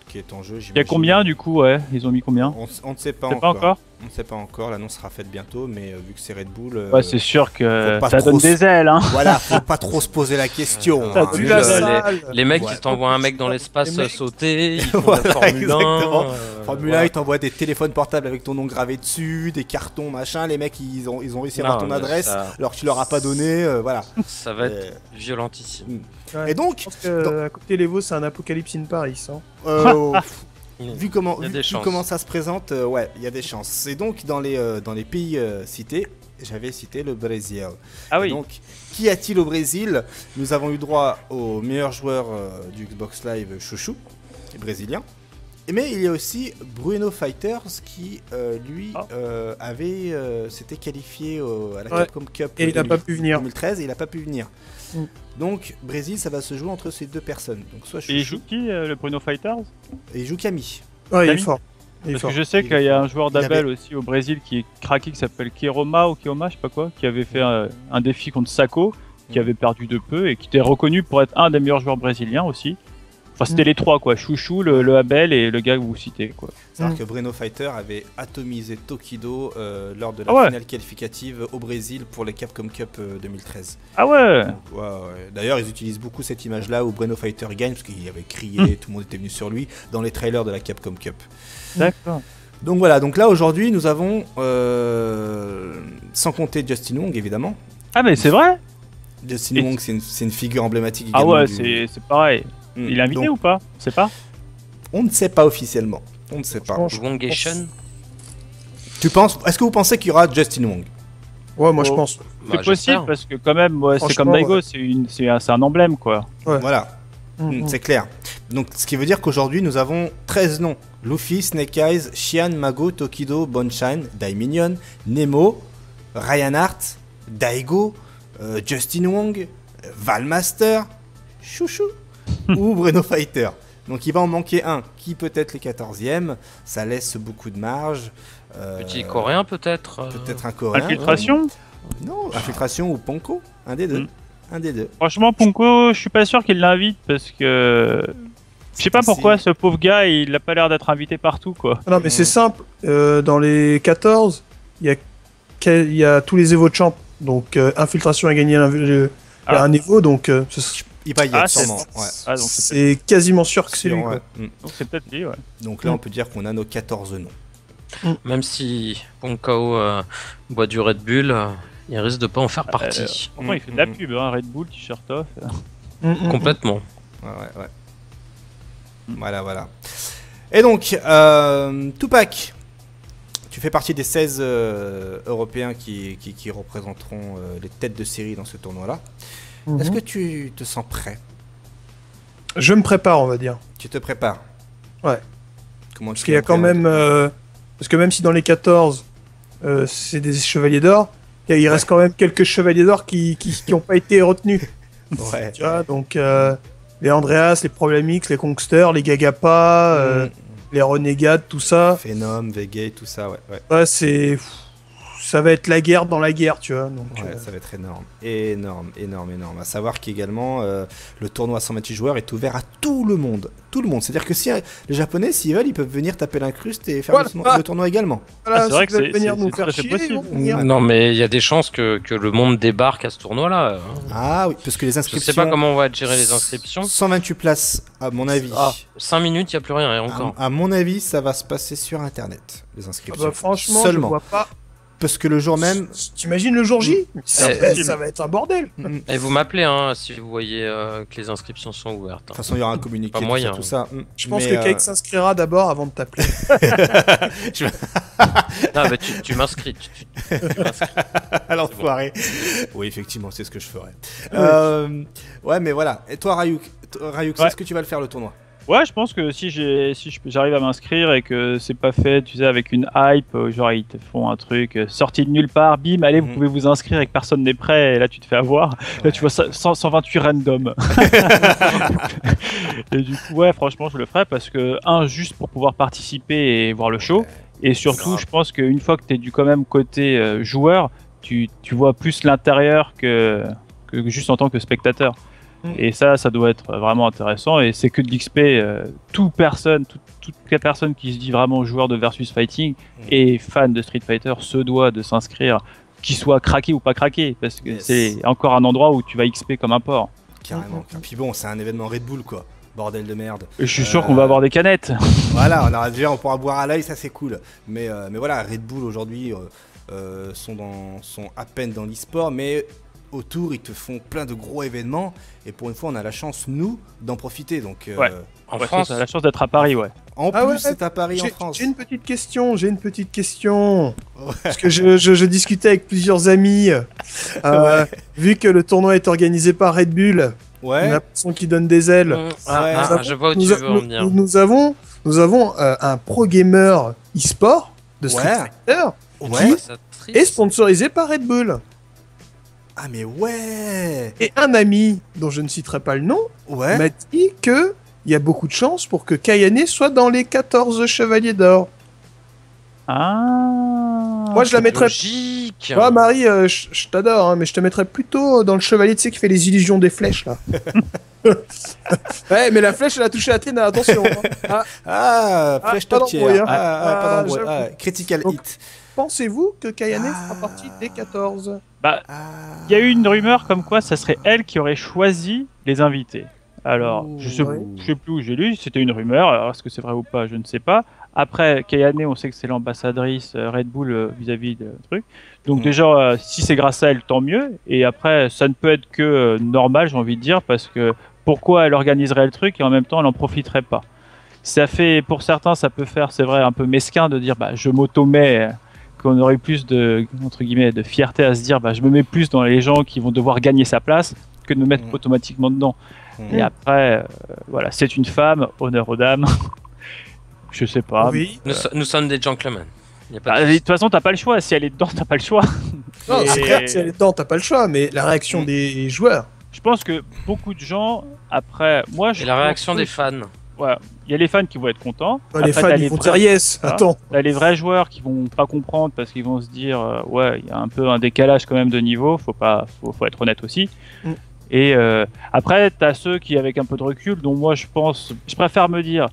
qui est en jeu, j'imagine. Il y a combien du coup, ouais? Ils ont mis combien? On ne sait pas encore. On ne sait pas encore, l'annonce sera faite bientôt, mais vu que c'est Red Bull... Ouais, c'est sûr que faut pas ça donne des ailes, hein. Voilà, faut pas trop se poser la question. Ça hein. pue Vu la le- salle. Les mecs, Ouais. ils t'envoient un mec dans l'espace Les mecs- sauter, ils font Voilà, la Formule 1. exactement. Formule 1, voilà. ils t'envoient des téléphones portables avec ton nom gravé dessus, des cartons, machin. Les mecs, ils ont réussi à avoir Non, ton mais adresse, ça- alors que tu leur as pas donné, voilà. Ça va être Euh, violentissime. Ouais. Et donc, Je pense que à côté l'Evo, c'est un apocalypse in Paris. Hein. vu comment, Il y a des vu chances. comment ça se présente, ouais, il y a des chances. Et donc, dans les pays cités, j'avais cité le Brésil. Ah Et oui. donc, qu'y a-t-il au Brésil? Nous avons eu droit au meilleur joueur du Xbox Live, Chouchou, brésilien. Mais il y a aussi Bruno Fighters qui, lui, s'était qualifié à la Ouais. Capcom Cup Et il n'a pas pu venir. 2013 et il n'a pas pu venir. Mm. Donc, Brésil, ça va se jouer entre ces deux personnes. Donc, soit Et il Chouchou joue qui, le Bruno Fighters? et il joue Camille. Ouais, il est Camille fort. Il est Parce fort. que je sais Il- qu'il y a un joueur il d'Abel avait- aussi au Brésil qui est craqué, qui s'appelle Kioma, je sais pas quoi, qui avait fait un défi contre Sako, qui Mm. avait perdu de peu et qui était reconnu pour être un des meilleurs joueurs brésiliens aussi. Enfin, c'était les trois, quoi. Chouchou, le Abel et le gars que vous citez, quoi. C'est-à-dire Mm. que Bruno Fighter avait atomisé Tokido lors de la Ah ouais. finale qualificative au Brésil pour les Capcom Cup 2013. Ah ouais. Donc, ouais. D'ailleurs, ils utilisent beaucoup cette image-là où Bruno Fighter gagne, parce qu'il avait crié, tout le monde était venu sur lui, dans les trailers de la Capcom Cup. D'accord. Donc voilà, donc là aujourd'hui nous avons, sans compter Justin Wong évidemment. Ah mais c'est vrai. Justin Et- Wong c'est une figure emblématique Ah également. ouais, du- c'est pareil. Mm. Il est invité Donc, ou pas? C'est pas. on ne sait pas officiellement. On ne sait pas. Franchement, Wongation. Est-ce que vous pensez qu'il y aura Justin Wong? Ouais, moi je Oh. pense. Bah, C'est possible j'espère. parce que quand même, ouais, c'est Franchement, comme Daigo, ouais. c'est un emblème, quoi. Ouais. Voilà. Mm, C'est clair. Donc, ce qui veut dire qu'aujourd'hui, nous avons 13 noms. Luffy, Snake Eyes, Xian, Mago, Tokido, Bonshine, Daiminion, Nemo, Ryan Hart, Daigo, Justin Wong, Valmaster, Chouchou ou Bruno Fighter. Donc, il va en manquer un. Qui peut être les 14e? Ça laisse beaucoup de marge. Petit coréen peut-être. Peut-être un coréen. Infiltration. Non, Infiltration ou Ponko. Un des deux. Mm. Un des deux. Franchement, Ponko, je suis pas sûr qu'il l'invite parce que. Je sais pas pourquoi ce pauvre gars, il a pas l'air d'être invité partout, quoi. Non, mais c'est simple. Dans les 14, il y a tous les Evo Champ. Donc, Infiltration a gagné un Evo. Donc, Il va y Ah, être c'est- sûrement. Ouais. Ah, donc c'est c'est quasiment sûr que c'est lui. Ouais. Quoi. Mm. donc c'est peut-être lui, ouais. Donc là, on peut dire qu'on a nos 14 noms. Même si Ponkao boit du Red Bull, il risque de pas en faire partie. Pourtant, il fait de la pub, hein, Red Bull, t-shirt off. Complètement. Ouais. Voilà. Et donc, Tupac, tu fais partie des 16 Européens qui représenteront les têtes de série dans ce tournoi-là. Mhm. Est-ce que tu te sens prêt? Je me prépare, on va dire. Tu te prépares? Ouais. Comment Parce qu'il y a quand même. Parce que même si dans les 14, c'est des chevaliers d'or, il reste quand même quelques chevaliers d'or qui n'ont pas été retenus. Ouais. Tu vois, donc les Andreas, les Problem X, les Kongsters, les Gagapa, les Renegades, tout ça. Phenom, Vegay, tout ça, ouais. Ouais, ça va être la guerre dans la guerre, tu vois. Donc, Ouais, ça va être énorme. Énorme. À savoir qu'également, le tournoi à 128 joueurs est ouvert à tout le monde. Tout le monde. C'est-à-dire que si les Japonais, s'ils veulent, ils peuvent venir taper l'incruste et faire le tournoi également. voilà, c'est vrai si que vous voulez c'est- venir c'est- nous c'est faire tout à fait chier, possible. ils vont venir. Non, mais il y a des chances que le monde débarque à ce tournoi-là. Ah oui, parce que les Je inscriptions... sais pas comment on va gérer les inscriptions. 128 places, à mon avis. 5 minutes, il n'y a plus rien, et encore. À mon avis, ça va se passer sur Internet, les Ah inscriptions. bah, franchement, Seulement. je vois pas. Parce que le jour même... T'imagines le jour J ça va être un bordel. De toute Et vous m'appelez si vous voyez que les inscriptions sont ouvertes. hein. façon, il y aura un communiqué, Pas tout moyen. ça, tout ça. Je pense Mais, que Cake s'inscrira d'abord avant de t'appeler. Non, mais tu m'inscris. Tu m'inscris. à l'enfoiré. Oui, effectivement, c'est ce que je ferais. Ouais. Ouais, mais voilà. Et toi, Ryuk, Ouais. est-ce que tu vas le faire, le tournoi? Ouais, je pense que si j'arrive à m'inscrire et que c'est pas fait, tu sais, avec une hype, genre ils te font un truc sorti de nulle part, bim, allez, vous Mhm. pouvez vous inscrire et que personne n'est prêt, et là tu te fais avoir. Là tu vois 128 random. Et du coup, ouais, franchement, je le ferai parce que, juste pour pouvoir participer et voir le show, et surtout, grave. je pense qu'une fois que tu es du quand même côté joueur, tu vois plus l'intérieur que juste en tant que spectateur. Et ça doit être vraiment intéressant. Et c'est que de l'XP. Toute personne qui se dit vraiment joueur de versus fighting et fan de Street Fighter se doit de s'inscrire, qu'il soit craqué ou pas craqué, parce que c'est encore un endroit où tu vas XP comme un porc. Carrément. Puis bon, c'est un événement Red Bull, quoi. Bordel de merde. Et je suis sûr qu'on va avoir des canettes. Voilà, on pourra boire à l'œil, ça c'est cool. Mais voilà, Red Bull aujourd'hui sont à peine dans l'e-sport, mais autour ils te font plein de gros événements. Et pour une fois, on a la chance, nous, d'en profiter. Donc, en France, on a la chance d'être à Paris, ouais. En plus, c'est à Paris, en France. J'ai une petite question. Parce que je discutais avec plusieurs amis. Vu que le tournoi est organisé par Red Bull, on a l'impression qu'ils donnent des ailes. Je vois où tu veux en venir. Nous avons un pro gamer e-sport de Street Fighter qui est sponsorisé par Red Bull. Ah mais ouais. Et un ami, dont je ne citerai pas le nom, m'a dit que il y a beaucoup de chances pour que Kayane soit dans les 14 chevaliers d'or. Ah. Moi, je la mettrais. Logique. Ouais, Marie, je t'adore, hein, mais je te mettrais plutôt dans le chevalier, tu sais, qui fait les illusions des flèches, là. Ouais, mais la flèche, elle a touché Athéna, attention. Hein. Flèche pas top tier. d'embrouille, hein. Pas d'embrouille. Critical hit. Pensez-vous que Kayane fera partie des 14 ? Il y a eu une rumeur comme quoi ça serait elle qui aurait choisi les invités. Alors, je sais plus où j'ai lu, c'était une rumeur. Alors, est-ce que c'est vrai ou pas, je ne sais pas. Après, Kayane, on sait que c'est l'ambassadrice Red Bull vis-à-vis de truc. Donc déjà, si c'est grâce à elle, tant mieux. Et après, ça ne peut être que normal, j'ai envie de dire, parce que pourquoi elle organiserait le truc et en même temps, elle n'en profiterait pas. Ça fait, pour certains, ça peut faire, c'est vrai, un peu mesquin de dire, je m'auto-mets, qu'on aurait plus de, entre guillemets, de fierté à se dire, je me mets plus dans les gens qui vont devoir gagner sa place que de me mettre automatiquement dedans. Et après, voilà, c'est une femme, honneur aux dames. Je sais pas. Oui. Nous sommes des gentlemen. De toute façon, t'as pas le choix. Si elle est dedans, t'as pas le choix. Non, c'est clair que si elle est dedans, t'as pas le choix, mais la réaction des joueurs. Je pense que beaucoup de gens, après, Et la réaction des fans. Ouais, il y a les fans qui vont être contents. Les fans, ils vont dire yes. Attends. T'as les vrais joueurs qui vont pas comprendre parce qu'ils vont se dire, il y a un peu un décalage quand même de niveau. Faut être honnête aussi. Et après, t'as ceux qui, avec un peu de recul, dont moi je préfère me dire,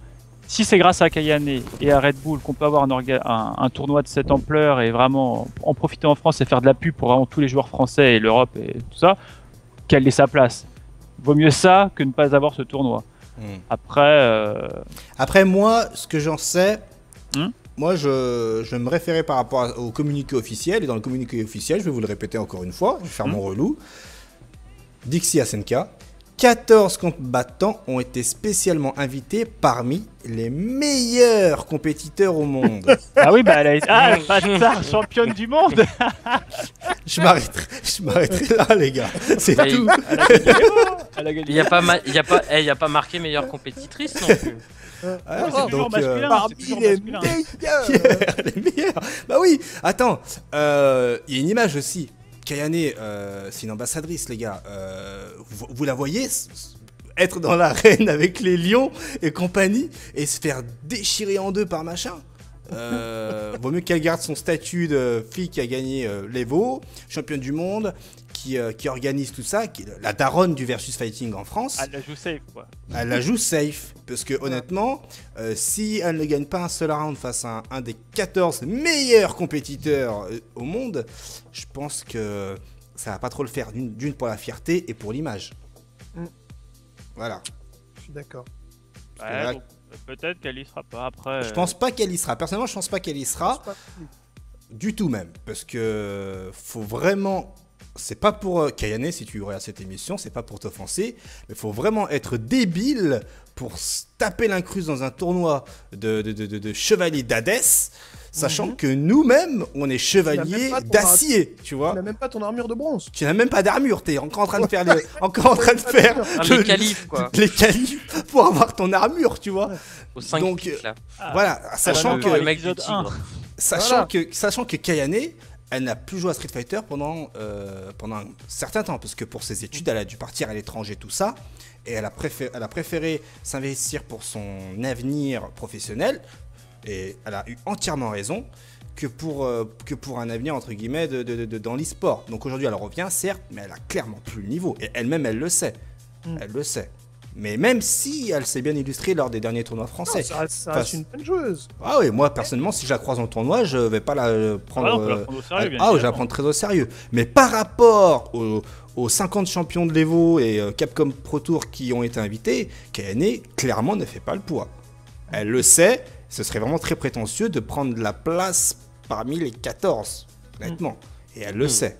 si c'est grâce à Kayane et à Red Bull qu'on peut avoir un tournoi de cette ampleur et vraiment en profiter en France et faire de la pub pour vraiment tous les joueurs français et l'Europe et tout ça, qu'elle ait sa place. Vaut mieux ça que ne pas avoir ce tournoi. Après, moi, ce que j'en sais, moi, je vais me référer par rapport au communiqué officiel. Et dans le communiqué officiel, je vais vous le répéter encore une fois, je vais faire mon relou. Dixie Asenka, 14 combattants ont été spécialement invités parmi les meilleurs compétiteurs au monde. Ah oui, elle a été championne du monde. Je m'arrêterai là, les gars. C'est tout. Il n'y a pas marqué meilleure compétitrice non plus. C'est toujours masculin. Parmi les meilleurs. Bah oui, attends, il y a une image aussi. Kayane, c'est une ambassadrice, les gars. Vous la voyez être dans l'arène avec les lions et compagnie et se faire déchirer en deux par machin. Vaut mieux qu'elle garde son statut de fille qui a gagné l'Evo, championne du monde, qui organise tout ça, qui est la daronne du versus fighting en France. Elle la joue safe, quoi. Elle la joue safe, parce que honnêtement, si elle ne gagne pas un seul round face à un des 14 meilleurs compétiteurs au monde, je pense que ça va pas trop le faire, d'une pour la fierté et pour l'image. Voilà. Je suis d'accord. Ouais, donc, peut-être qu'elle y sera pas après. Je pense pas qu'elle y sera. Personnellement, je pense pas qu'elle y sera. Du tout même. Parce que faut vraiment. C'est pas pour Kayane, si tu regardes cette émission, c'est pas pour t'offenser, mais faut vraiment être débile pour taper l'incruste dans un tournoi de chevalier d'Hadès, sachant que nous-mêmes, on est chevaliers d'acier, tu vois. Tu n'as même pas ton armure de bronze. Tu n'as même pas d'armure, t'es encore en train de faire les qualifs, quoi. Les qualifs pour avoir ton armure, tu vois. Au 5 donc pics, là. voilà, sachant que le mec du tigre. Sachant que Kayane, elle n'a plus joué à Street Fighter pendant un certain temps, parce que pour ses études, elle a dû partir à l'étranger, tout ça, et elle a préféré s'investir pour son avenir professionnel, et elle a eu entièrement raison, que pour un avenir, entre guillemets, dans l'e-sport. Donc aujourd'hui, elle revient, certes, mais elle a clairement plus le niveau, et elle-même, elle le sait. Elle le sait. Mais même si elle s'est bien illustrée lors des derniers tournois français. Non, ça reste une bonne joueuse. Ah oui, moi personnellement, si je la croise en tournoi, je vais pas la prendre. Non, faut la prendre au sérieux, bien je vais la évidemment. prendre très au sérieux. Mais par rapport aux 50 champions de l'Evo et Capcom Pro Tour qui ont été invités, Kaene clairement ne fait pas le poids. Elle le sait, ce serait vraiment très prétentieux de prendre la place parmi les 14, honnêtement. Et elle le sait.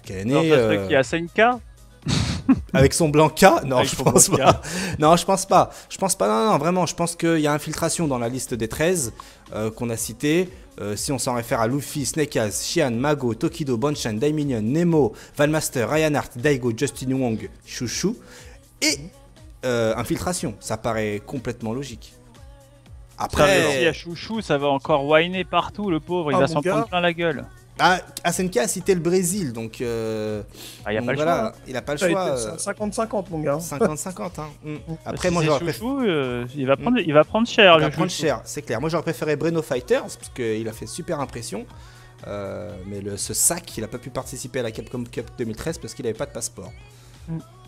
Kaene. Alors, ça serait qui, Asenka? Avec son Blanca? Non, Avec je son pense Blanca. pas. Non, je pense pas. Je pense pas. Non, vraiment. Je pense qu'il y a infiltration dans la liste des 13 qu'on a citées. Si on s'en réfère à Luffy, Snake Eyes, Xian, Mago, Tokido, Bonchan, Daiminion, Nemo, Valmaster, Ryan Hart, Daigo, Justin Wong, Chouchou. Et infiltration. Ça paraît complètement logique. Après. Si à Chouchou, ça va encore whiner partout, le pauvre. Il va s'en prendre plein la gueule. Asenka a cité le Brésil, donc il n'y a donc pas le voilà, choix. il a pas le choix. 50-50, mon gars. 50-50. Hein. Après, Si moi, c'est j'aurais préféré. Chouchou, il va prendre cher. Il va le prendre Chouchou. cher, c'est clair. Moi, j'aurais préféré Breno Fighters parce qu'il a fait super impression. Mais ce sac, il n'a pas pu participer à la Capcom Cup 2013 parce qu'il n'avait pas de passeport.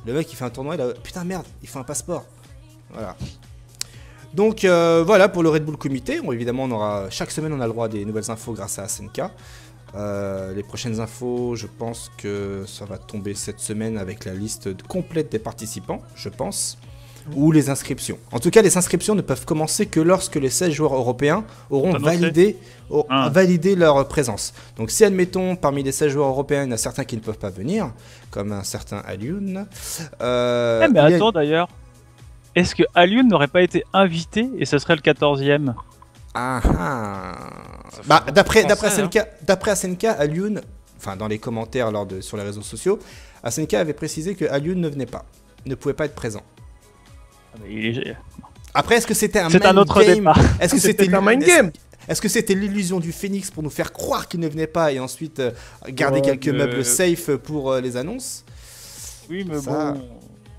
Le mec, il fait un tournoi, il a putain merde, il faut un passeport. Voilà. Donc voilà pour le Red Bull Comité. Bon, évidemment, chaque semaine, on a le droit à des nouvelles infos grâce à Asenka. Les prochaines infos, je pense que ça va tomber cette semaine avec la liste complète des participants, je pense, ou les inscriptions. En tout cas, les inscriptions ne peuvent commencer que lorsque les 16 joueurs européens auront validé leur présence. Donc si, admettons, parmi les 16 joueurs européens, il y en a certains qui ne peuvent pas venir, comme un certain Alioun. Mais attends d'ailleurs, est-ce que Alioun n'aurait pas été invité et ce serait le 14e? Bah, d'après Asenka, Alioun, enfin dans les commentaires sur les réseaux sociaux, Asenka avait précisé que Alioun ne venait pas, ne pouvait pas être présent. Après, est-ce que c'était un autre débat. Est-ce que c'était un mind game? Est-ce que c'était l'illusion du Phoenix pour nous faire croire qu'il ne venait pas et ensuite garder quelques meubles safe pour les annonces? Oui, mais bon,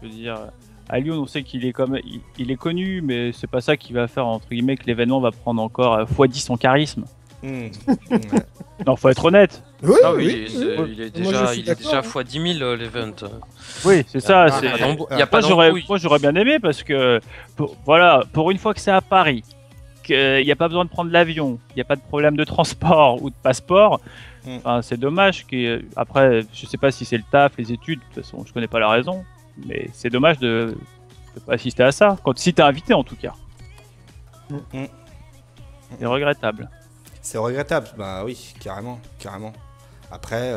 je veux dire, Alioun, on sait qu'il est il est connu, mais c'est pas ça qui va faire entre guillemets que l'événement va prendre encore x10 son charisme. Ouais. Non, faut être honnête. Oui, Ah oui. il est déjà x 10 000 l'event. Oui, c'est ça. Il y a pas d'embrouille. Moi, j'aurais bien aimé parce que, pour une fois que c'est à Paris, qu'il n'y a pas besoin de prendre l'avion, il n'y a pas de problème de transport ou de passeport. Enfin, c'est dommage après, je sais pas si c'est le taf, les études, de toute façon, je connais pas la raison, mais c'est dommage de pas assister à ça. Si t'es invité, en tout cas. C'est regrettable. C'est regrettable, bah oui, carrément. Après,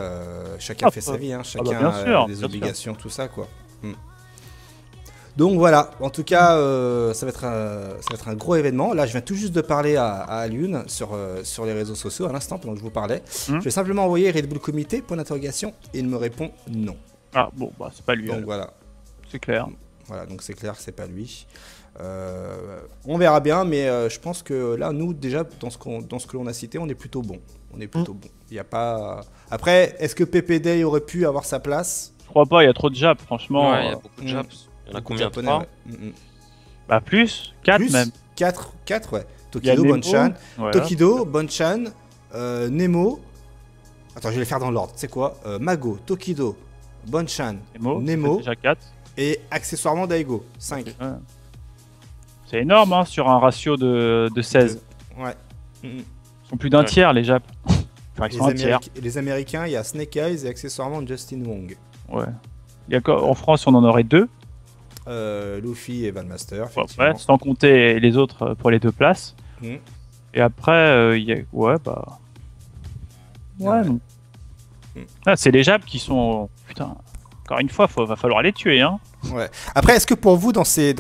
chacun fait sa vie, hein. Chacun a des obligations, tout ça, quoi. Donc voilà, en tout cas, ça va être un gros événement. Là, je viens tout juste de parler à Alioun sur les réseaux sociaux à l'instant, pendant que je vous parlais. Je vais simplement envoyer Red Bull Comité, point d'interrogation, et il me répond non. Ah bon, bah c'est pas lui. Donc voilà. C'est clair. Voilà, donc c'est clair que c'est pas lui. On verra bien, mais je pense que là, nous, déjà, dans ce que l'on a cité, on est plutôt bon. Il y a pas. Après, est-ce que PPD aurait pu avoir sa place? Je crois pas, il y a trop de Japs, franchement. Ouais, il y a beaucoup de Japs. Il y en a combien? 3 Bah plus, 4 même. 4, ouais. Tokido, Bonchan. Voilà. Tokido, Bonchan, Nemo. Attends, je vais les faire dans l'ordre. C'est quoi? Mago, Tokido, Bonchan, Nemo. Déjà 4. Et accessoirement Daigo, 5. Ouais. C'est énorme, hein, sur un ratio de 16. Ouais. Ils sont plus d'un tiers, les Japs. Enfin, ils sont un tiers. Les Américains, il y a Snake Eyes et accessoirement Justin Wong. Ouais. En France, on en aurait 2. Luffy et Valmaster. Ouais, sans compter les autres pour les 2 places. Et après, il y a. Ouais, bah. Ouais, non. C'est les Japs qui sont. Putain. Encore une fois, va falloir les tuer, hein. Ouais. Après, est-ce que pour vous, dans ces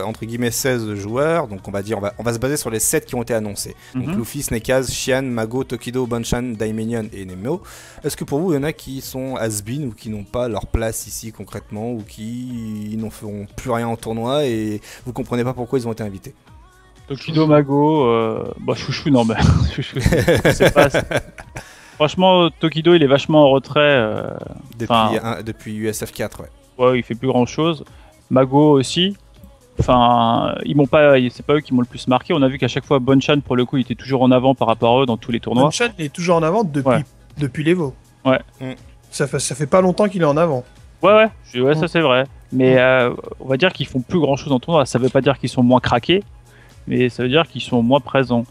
entre guillemets 16 joueurs, donc on va se baser sur les 7 qui ont été annoncés. Donc Luffy, Snake Eyes, Xian, Mago, Tokido, Bonchan, Daiminion et Nemo. Est-ce que pour vous, il y en a qui sont has-been ou qui n'ont pas leur place ici concrètement ou qui n'en feront plus rien en tournoi et vous comprenez pas pourquoi ils ont été invités? Tokido, Mago, Chouchou, non, mais Chouchou, c'est pas. Franchement, Tokido, il est vachement en retrait. Depuis USF 4, ouais. Ouais, il fait plus grand chose. Mago aussi. Enfin, c'est pas eux qui m'ont le plus marqué. On a vu qu'à chaque fois, Bonchan, pour le coup, il était toujours en avant par rapport à eux dans tous les tournois. Bonchan, il est toujours en avant depuis l'Evo. Ouais. Ça fait pas longtemps qu'il est en avant. Ouais, ça c'est vrai. Mais on va dire qu'ils font plus grand chose en tournoi. Ça veut pas dire qu'ils sont moins craqués, mais ça veut dire qu'ils sont moins présents.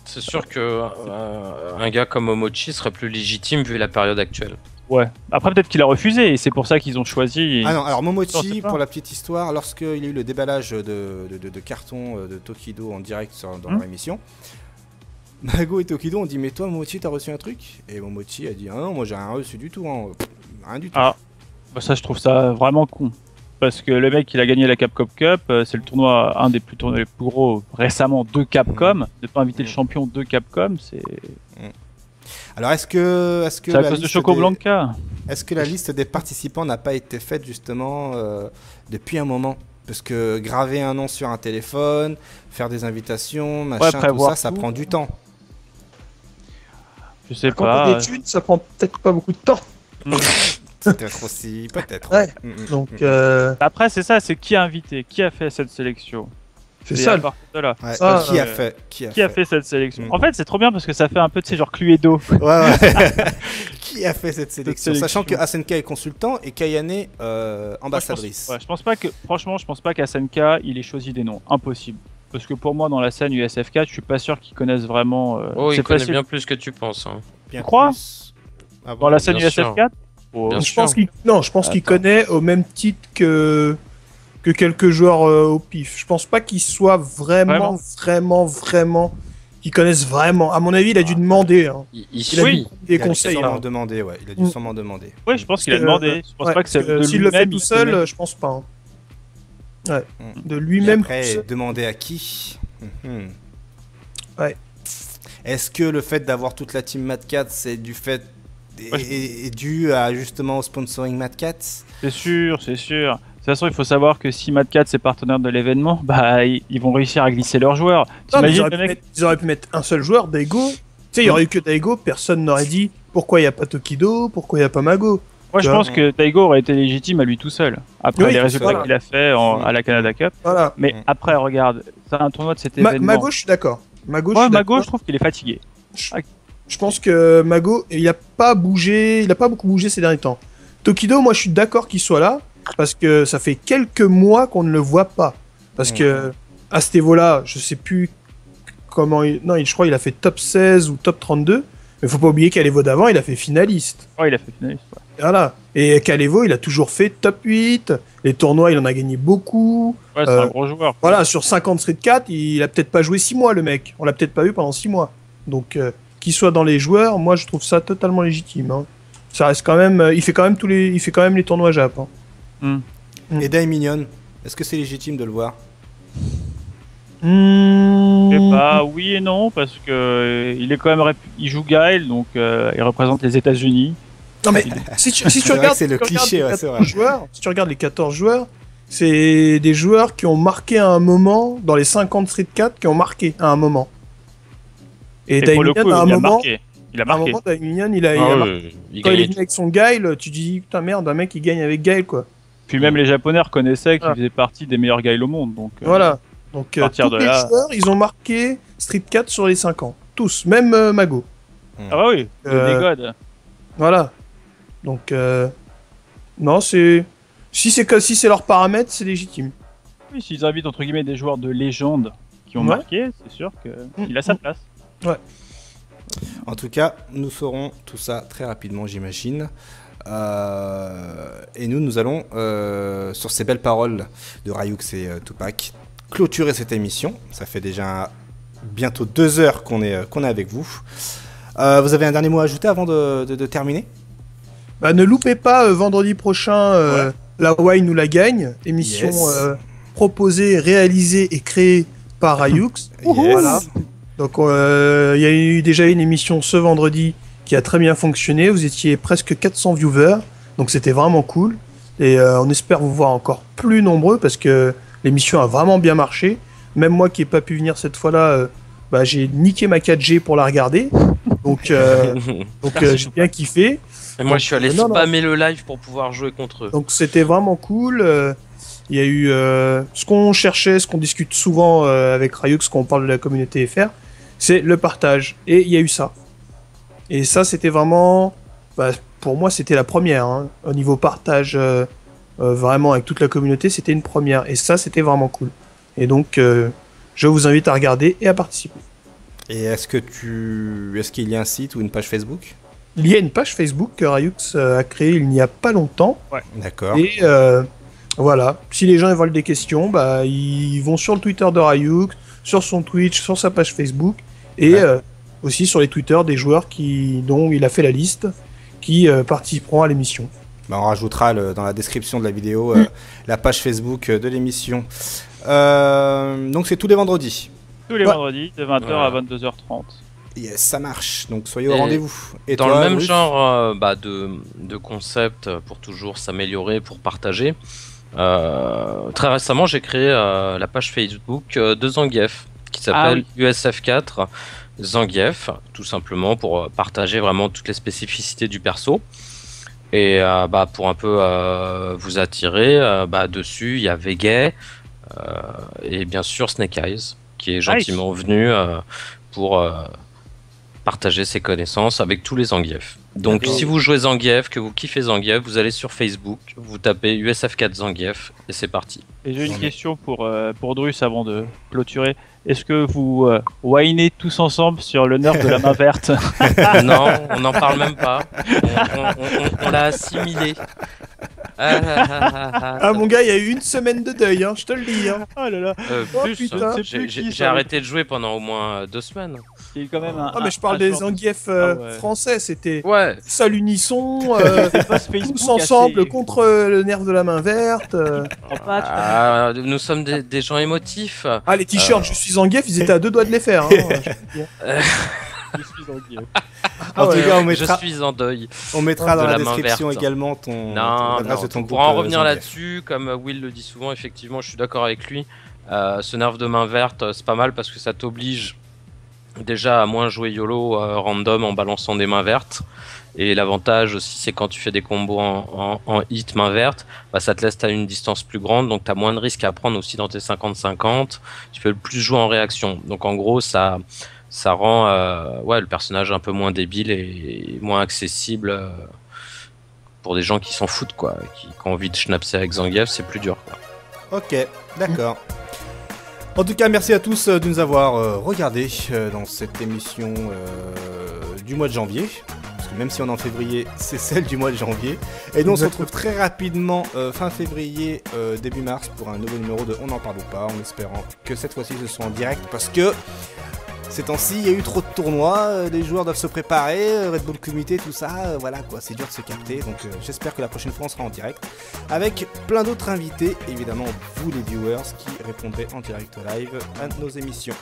C'est sûr que un gars comme Momochi serait plus légitime vu la période actuelle. Ouais. Après, peut-être qu'il a refusé et c'est pour ça qu'ils ont choisi. Ah non, alors Momochi, pour la petite histoire, lorsqu'il y a eu le déballage de cartons de Tokido en direct dans leur émission, Mago et Tokido ont dit mais toi Momochi t'as reçu un truc? Et Momochi a dit ah non moi j'ai rien reçu du tout, hein. Rien du tout. Ah, bah ça je trouve ça vraiment con. Parce que le mec il a gagné la Capcom Cup, c'est le tournoi, un des tournois les plus gros récemment de Capcom. Ne pas inviter le champion de Capcom, c'est... Alors est-ce que c'est à cause de Choco Blanca. Est-ce que la liste des participants n'a pas été faite justement depuis un moment? Parce que graver un nom sur un téléphone, faire des invitations, machin, tout ça prend du temps. Je sais Quand pas. on est études, ça prend peut-être pas beaucoup de temps. Peut-être aussi, peut-être. Ouais. Donc Après c'est ça, c'est qui a invité, qui a fait cette sélection. c'est ça. Voilà. Ouais, Ça, qui a fait Qui a fait cette sélection. En fait c'est trop bien parce que ça fait un peu de ces genre Cluedo. Ouais. Qui a fait cette sélection? Sachant que Asenka est consultant et Kayane ambassadrice. Je pense pas que, franchement, je pense pas qu'Asenka il ait choisi des noms. Impossible. Parce que pour moi, dans la scène USF4, je suis pas sûr qu'ils connaissent vraiment. Il connaît bien plus que tu penses. Hein. Bien Tu crois plus. Ah bon, Dans la scène bien sûr. USF4 Bien Je sûr. pense qu'il connaît au même titre que quelques joueurs au pif. Je pense pas qu'il soit vraiment qu'ils connaissent vraiment. À mon avis, il a dû demander. Hein. Il Il a suit. des il a dû conseils. sûrement Hein. demander, ouais. Il a dû sûrement demander. Oui, je pense qu'il a demandé. Je pense Ouais, pas que c'est de s'il le fait lui-même, tout il seul, connaît. je pense pas. Hein. Ouais. De Et lui-même. après, tout seul. demander à qui? Ouais. Est-ce que le fait d'avoir toute la team Mad Cats, c'est du fait est dû à justement au sponsoring Mad Cats? C'est sûr, c'est sûr. De toute façon, il faut savoir que si Mad Cat est partenaire de l'événement, bah ils vont réussir à glisser leurs joueurs. Non, mais T'imagines le mec ils auraient pu mettre un seul joueur, Daigo. Tu sais, il y aurait eu que Daigo, personne n'aurait dit pourquoi il n'y a pas Tokido, pourquoi il n'y a pas Mago. Moi, je pense que Taigo aurait été légitime à lui tout seul. Après Oui, les résultats voilà. qu'il a fait à la Canada Cup. Voilà. Mais après, regarde, c'est un tournoi de cet événement. Mago, je suis d'accord. Mago, Je trouve qu'il est fatigué. Je pense que Mago, il a pas beaucoup bougé ces derniers temps. Tokido, moi, je suis d'accord qu'il soit là, parce que ça fait quelques mois qu'on ne le voit pas. Parce que à ce niveau-là, je sais plus comment je crois qu'il a fait top 16 ou top 32. Mais faut pas oublier qu'Alevo d'avant, il a fait finaliste. Ouais, il a fait finaliste. Ouais. Voilà. Et qu'Alevo, il a toujours fait top 8. Les tournois, il en a gagné beaucoup. Ouais, c'est un gros joueur. Voilà, sur 50 Street 4, il a peut-être pas joué 6 mois, le mec. On l'a peut-être pas vu pendant 6 mois. Donc, qu'il soit dans les joueurs, moi, je trouve ça totalement légitime. Hein. Ça reste quand même... il fait quand même les tournois Jap. Hein. Et Daiminion, est-ce que c'est légitime de le voir? Je sais pas, oui et non, parce que il est quand même il joue Gaël, donc il représente les États-Unis. Non mais si tu C'est vrai regardes, que c'est le cliché, ouais, c'est vrai. si tu regardes les 14 joueurs, c'est des joueurs qui ont marqué à un moment dans les 50 Street 4 qui ont marqué à un moment. Et pour le Daiminion, coup, à un il a moment, marqué. Il a à un marqué. moment, Daiminion, il a Ah marqué. ouais, il Quand il est gagnait venu avec son Gaël, tu dis putain merde, un mec qui gagne avec Gaël quoi. Puis même les Japonais reconnaissaient qu'il Ah. faisait partie des meilleurs Gaël au monde. Donc, Voilà. Donc partir tous de les là- joueurs, ils ont marqué Street 4 sur les 5 ans. Tous, même Mago. Ah bah oui, Euh, des gods. Voilà. Donc non, c'est si c'est leurs paramètres, c'est légitime. Oui, s'ils invitent entre guillemets des joueurs de légende qui ont Ouais. marqué, c'est sûr qu'il a sa place. En tout cas, nous saurons tout ça très rapidement, j'imagine. Et nous allons, sur ces belles paroles de Ryux et Tupac, clôturer cette émission. Ça fait déjà bientôt 2 heures qu'on est avec vous. Vous avez un dernier mot à ajouter avant de terminer? Bah, ne loupez pas vendredi prochain la Wine ou la gagne, émission Yes. proposée, réalisée et créée par Ryux. Voilà. Donc il y a eu déjà une émission ce vendredi qui a très bien fonctionné. Vous étiez presque 400 viewers, donc c'était vraiment cool. Et on espère vous voir encore plus nombreux parce que l'émission a vraiment bien marché. Même moi qui n'ai pas pu venir cette fois-là, j'ai niqué ma 4G pour la regarder. Donc j'ai bien kiffé. Et moi, je suis allé Non, non. spammer le live pour pouvoir jouer contre eux. Donc c'était vraiment cool. Il y a eu ce qu'on cherchait, ce qu'on discute souvent avec Ryux quand on parle de la communauté FR, c'est le partage. Et il y a eu ça. Et ça, c'était vraiment... pour moi, c'était la première. Hein. Au niveau partage vraiment avec toute la communauté, c'était une première. Et ça, c'était vraiment cool. Et donc, je vous invite à regarder et à participer. Et est-ce qu'il y a un site ou une page Facebook? Il y a une page Facebook que Rayux a créée il n'y a pas longtemps. Ouais. D'accord. Et voilà, si les gens veulent des questions, bah, ils vont sur le Twitter de Rayux, sur son Twitch, sur sa page Facebook, et aussi sur les Twitter des joueurs dont il a fait la liste, qui participeront à l'émission. Bah, on rajoutera dans la description de la vidéo la page Facebook de l'émission. Donc c'est tous les vendredis. Tous les vendredis, de 20h à 22h30. Yes, ça marche, donc soyez au rendez-vous. Et dans le même genre de concept pour toujours s'améliorer, pour partager, très récemment j'ai créé la page Facebook de Zangief qui s'appelle USF4 Zangief, tout simplement pour partager vraiment toutes les spécificités du perso. Et pour un peu vous attirer, dessus il y a Vegay et bien sûr Snake Eyes qui est gentiment venu pour partager ses connaissances avec tous les Zangief. Donc si vous jouez Zangief, que vous kiffez Zangief, vous allez sur Facebook, vous tapez USF4 Zangief et c'est parti. Et j'ai une question pour Drus avant de clôturer. Est-ce que vous whinez tous ensemble sur le nerf de la main verte? Non, on n'en parle même pas. On l'a assimilé. Mon gars, il y a eu une semaine de deuil, hein, je te le dis. Hein. Oh là là. J'ai arrêté de jouer pendant au moins 2 semaines. Il y a quand même mais je parle des Zangief français, c'était à l'unisson, tous ensemble contre le nerf de la main verte. Nous sommes des gens émotifs. Ah, les t-shirts, je suis Zangief, ils étaient à 2 doigts de les faire. Hein, je suis Zangief. En tout cas, je suis en deuil. On mettra dans la description également ton adresse de ton groupe. Pour en revenir là-dessus, comme Will le dit souvent, effectivement, je suis d'accord avec lui. Ce nerf de main verte, c'est pas mal parce que ça t'oblige déjà à moins jouer YOLO random en balançant des mains vertes. Et l'avantage aussi, c'est quand tu fais des combos en hit main verte, ça te laisse à une distance plus grande, donc tu as moins de risques à prendre aussi dans tes 50-50. Tu peux plus jouer en réaction. Donc en gros, ça rend le personnage un peu moins débile et moins accessible pour des gens qui s'en foutent, quoi, qui ont envie de schnapser avec Zangief, c'est plus dur, quoi. Ok, d'accord. En tout cas, merci à tous de nous avoir regardés dans cette émission du mois de janvier. Parce que même si on est en février, c'est celle du mois de janvier. Et nous, on se retrouve très rapidement fin février, début mars pour un nouveau numéro de On n'en parle pas, en espérant que cette fois-ci ce soit en direct. Parce que ces temps-ci, il y a eu trop de tournois, les joueurs doivent se préparer, Red Bull Comité, tout ça, voilà quoi, c'est dur de se capter. Donc j'espère que la prochaine fois on sera en direct avec plein d'autres invités, évidemment vous les viewers qui répondraient en direct live à nos émissions.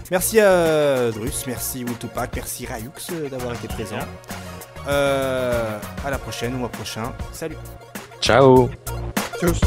Merci à Drus, merci Will Tupac, merci Rayux d'avoir été présent. À la prochaine, au mois prochain, salut. Ciao. Tchuss.